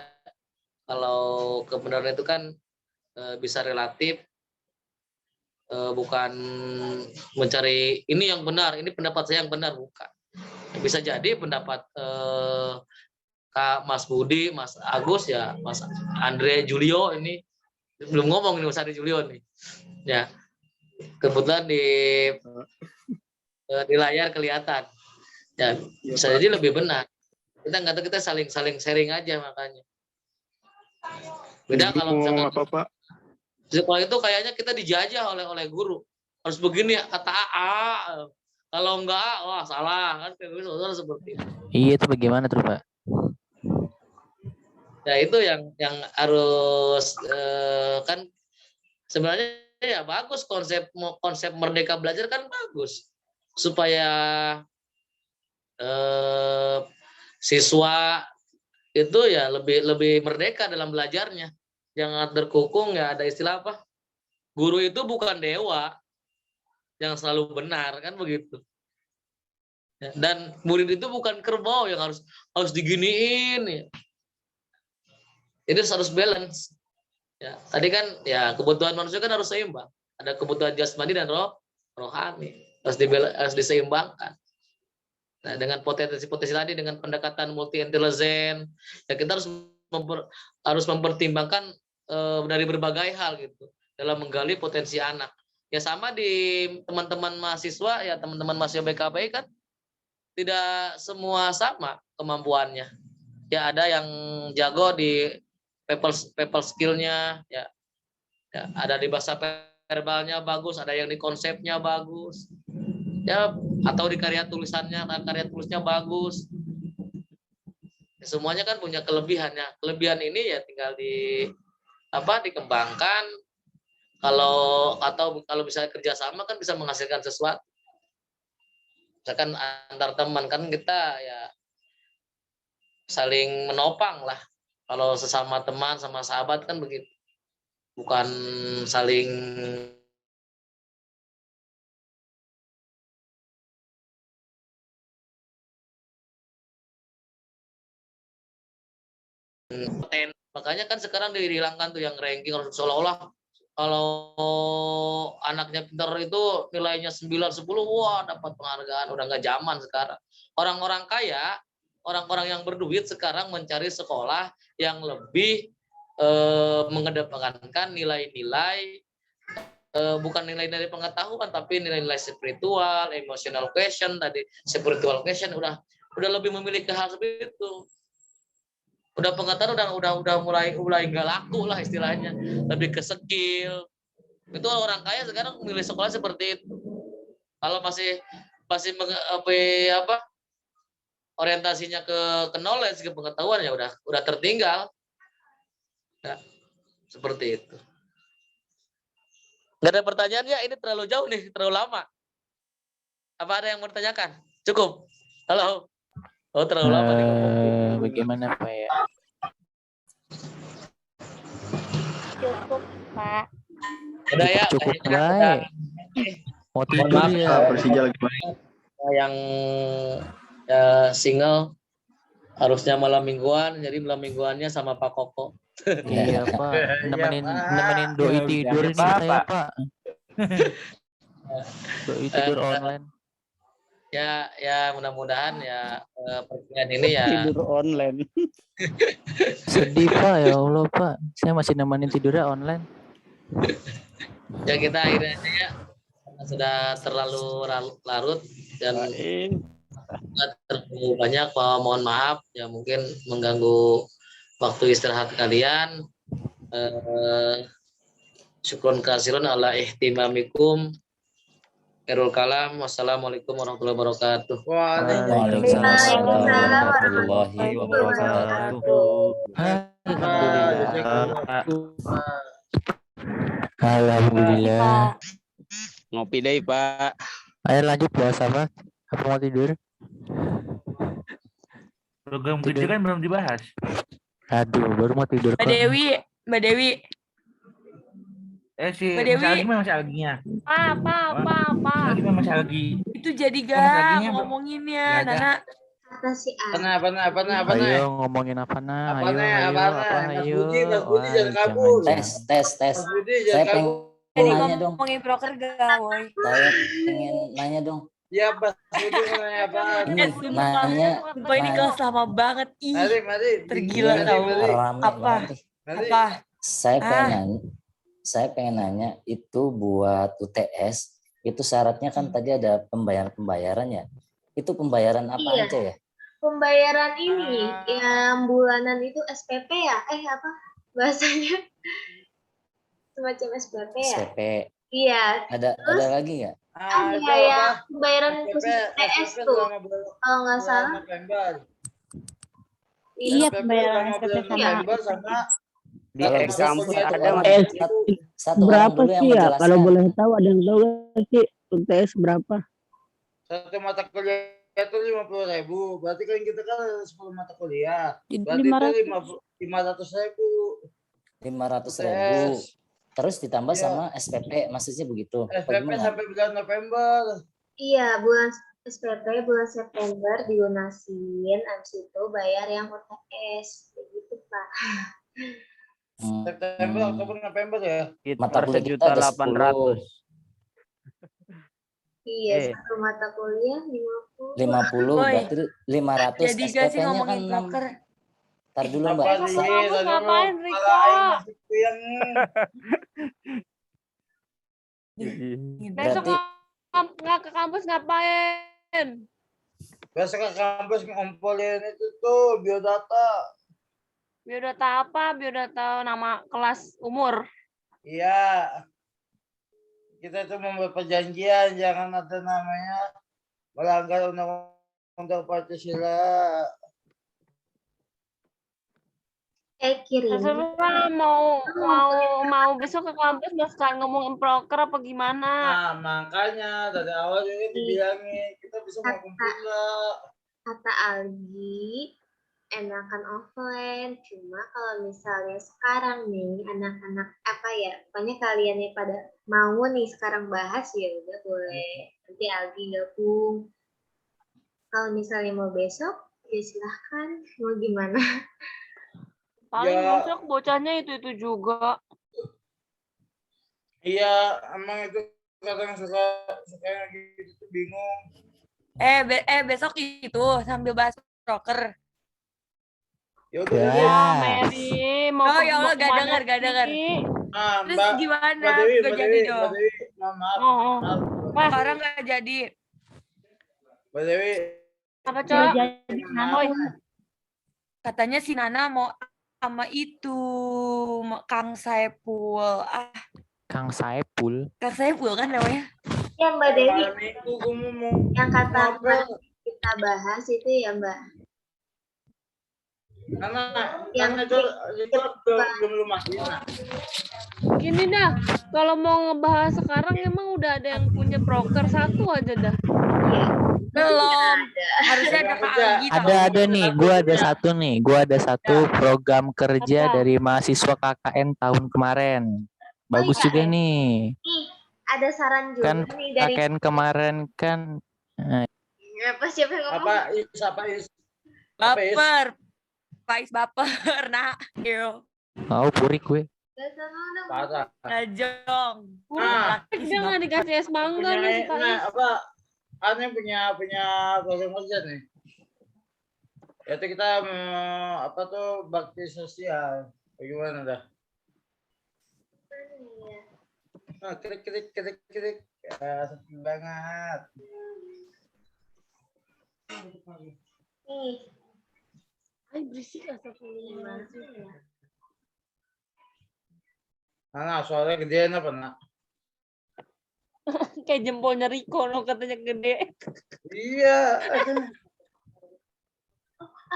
kalau kebenaran itu kan bisa relatif, bukan mencari ini yang benar, ini pendapat saya yang benar, bukan. Bisa jadi pendapat Kak Mas Budi, Mas Agus ya, Mas Andre Julio ini belum ngomong ini, Mas Andre Julio nih. Ya. Kebetulan di layar kelihatan. Ya, bisa jadi lebih benar. Kita nggak tahu, kita saling sharing aja makanya. Beda kalau misalkan apa, Pak? Sekolah itu kayaknya kita dijajah oleh guru. Harus begini kata A. Kalau enggak, wah salah kan saudara seperti itu. Iya itu bagaimana tuh Pak? Ya itu yang harus kan sebenarnya ya bagus konsep merdeka belajar kan bagus supaya siswa itu ya lebih merdeka dalam belajarnya, jangan terkungkung. Ya ada istilah apa, guru itu bukan dewa yang selalu benar kan begitu ya, dan murid itu bukan kerbau yang harus diginiin ya. Itu harus balance ya. Tadi kan ya kebutuhan manusia kan harus seimbang, ada kebutuhan jasmani dan rohani, harus diseimbangkan. Nah, dengan potensi-potensi tadi, dengan pendekatan multi intelijen, ya kita harus mempertimbangkan dari berbagai hal gitu dalam menggali potensi anak. Ya sama di teman-teman mahasiswa ya, teman-teman mahasiswa BKPI kan tidak semua sama kemampuannya. Ya ada yang jago di people skill-nya ya, ada di bahasa verbalnya bagus, ada yang di konsepnya bagus. Ya atau di karya tulisannya, karya tulisnya bagus. Ya, semuanya kan punya kelebihannya. Kelebihan ini ya tinggal dikembangkan. Kalau bisa kerjasama kan bisa menghasilkan sesuatu. Misalkan antar teman kan kita ya saling menopang lah. Kalau sesama teman sama sahabat kan begitu. Bukan saling makanya kan sekarang dihilangkan tuh yang ranking, seolah-olah kalau anaknya pintar itu nilainya 9-10, wah dapat penghargaan. Udah nggak zaman sekarang. Orang-orang kaya, orang-orang yang berduit sekarang mencari sekolah yang lebih mengedepankan nilai-nilai, bukan nilai-nilai pengetahuan, tapi nilai-nilai spiritual, emotional question tadi, spiritual question udah lebih memiliki hal seperti itu. Udah pengetahuan udah mulai nggak laku lah istilahnya, lebih ke skill. Itu orang kaya sekarang memilih sekolah seperti itu. Kalau masih orientasinya ke knowledge, ke pengetahuan, ya udah tertinggal. Nah, seperti itu. Nggak ada pertanyaannya, ini terlalu jauh nih, terlalu lama. Apa ada yang mau ditanyakan? Cukup. Halo. Oh, terlalu lama nih ngomong. Bagaimana Pak ya? Cukup, Pak. Udah ya. Cukup baik. Mau tidur ya. Persija lagi main. Yang single harusnya malam mingguan, jadi malam mingguannya sama Pak Koko. Iya Pak, nemenin doi tidur ini saya Pak. Doi tidur online. Ya mudah-mudahan ya perkuliahan ini ya Tidur online. Sedih Pak, ya Allah Pak. Saya masih nemenin tidurnya online. Ya kita akhirnya aja ya, karena sudah terlalu larut dan terlalu banyak. Mohon maaf ya, mungkin mengganggu waktu istirahat kalian. Syukron kasirun ala ihtimamikum. Erul kalam. Wassalamualaikum warahmatullahi wabarakatuh. Waalaikumsalam warahmatullahi wabarakatuh. Alhamdulillah. Ngopi deh, Pak. Ayo lanjut bahas apa? Apa mau tidur? Program kerja kan belum dibahas. Aduh, baru mau tidur kok. Mbak Dewi. Si Mbak Dewi. Mas Algi masih Alginya. Apa? Algi masih Algi. Itu jadi Mas gak Alginya ngomonginnya, nggak ada. Nana. Apa Ayo ngomongin apa nah? Ayo. Budi jangan kabur. Tes. Saya pengen Jadi nanya dong. ngomongin proker gak, woy? Saya pengen nanya dong. Ya, Mas Budi mau nanya apa? Ini nanya. Sumpah ini kelas lama banget. Ih, Mari. tergila tau. Rame Apa? banget. Apa? Saya pengen nanya itu buat UTS itu syaratnya kan tadi ada pembayarannya. Itu pembayaran apa aja ya? Pembayaran ini yang bulanan itu SPP ya? Apa bahasanya? Semacam SPP ya? SPP. Iya. Ada lagi nggak? Ada itu ya apa? pembayaran SPP, khusus PS SPP tuh. selama bulan, Kalau nggak bulan salah. November. Iya, SPP pembayaran selama SPP bulan sama November sama Di Kalau sama bisa kampus kuliah satu ada orang, Mas. satu orang Berapa dulu yang sih ya? Kalau menjelaskan. boleh tahu, ada yang tahu nggak sih UTS berapa? satu mata kuliah itu 50.000. Berarti kan kita kan ada 10 mata kuliah. Jadi Berarti itu 500. 500.000. UTS. Terus ditambah Iya. sama SPP, maksudnya begitu. Apa SPP gimana? sampai bulan November. Iya, bulan SPP bulan September dilunasin, habis itu bayar yang UTS. Begitu, Pak. September, Oktober, November ya. Mata Sekitar kuliah kita ada 1.800.000. Iya, satu mata kuliah 50. 50 Woi, berarti 500 jadi gak sih SPP-nya kan ngomongin proker? Ntar dulu Mbak. Apa sih? Kamu ngapain, Riko? Yang Besok Berarti nggak ke kampus ngapain? besok ke kampus ngumpulin itu tuh biodata. Biodata apa? Biodata nama kelas umur. Iya. Kita itu membuat perjanjian jangan ada namanya melanggar undang-undang Pancasila. Kirim. Terserah mau besok ke kampus mau sekalian ngomongin proker apa gimana? Nah, makanya dari awal juga dibilangin kita bisa ngumpul nggak? Kata Algi, enakan offline. Cuma kalau misalnya sekarang nih anak-anak apa ya, pokoknya kalian yang pada mau nih sekarang bahas ya udah boleh. Nanti Algi gabung. Kalau misalnya mau besok, ya silahkan. Mau gimana? Paling Ya. besok bocahnya itu juga. Iya, emang itu kadang suka gitu tuh bingung. Besok itu sambil bahas proker. Ya udah. Ya, Mary mau Oh ya Allah, gak kemana denger, gak denger. sih? Nah, Terus Mbak, gimana? Mbak Dewi, Gak Mbak jadi Dewi, dong. Mbak Dewi, maaf. Oh. Mbak Sekarang gak jadi. Mbak Dewi. Apa, Cok? Oi, katanya si Nana mau sama itu Kang Saipul. Kang Saipul. Kang Saipul kan namanya? Ya Mbak Dewi, Malam minggu gue mau yang kata ngobrol. kita bahas itu ya Mbak. Karena itu belum masuk. Gini dah, kalau mau ngebahas sekarang emang udah ada yang punya proker satu aja dah. Belum. Harusnya ada Kak Algi. Ada nih, gua ada satu program kerja dari mahasiswa KKN tahun kemarin. Bagus juga nih. Nih, ada saran juga Kan nih dari KKN kemarin kan apa siapa yang ngomong? Siapa is? Baper. Pais baper, nak. Yo. mau purik gue. Parah. Najong. Dia nggak dikasih es mangga nih si Pais. Nah, apa? Aneh punya program kerja nih. Itu kita apa tuh bakti sosial. Bagaimana dah? Nah, klik. Seneng banget. Nih. Ay, berisik astagfirullahaladzim. Nah, soalnya gedean apa nak? Kayak jempolnya Riko no katanya gede. Iya.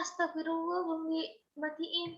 Astagfirullah, belum dimatiin.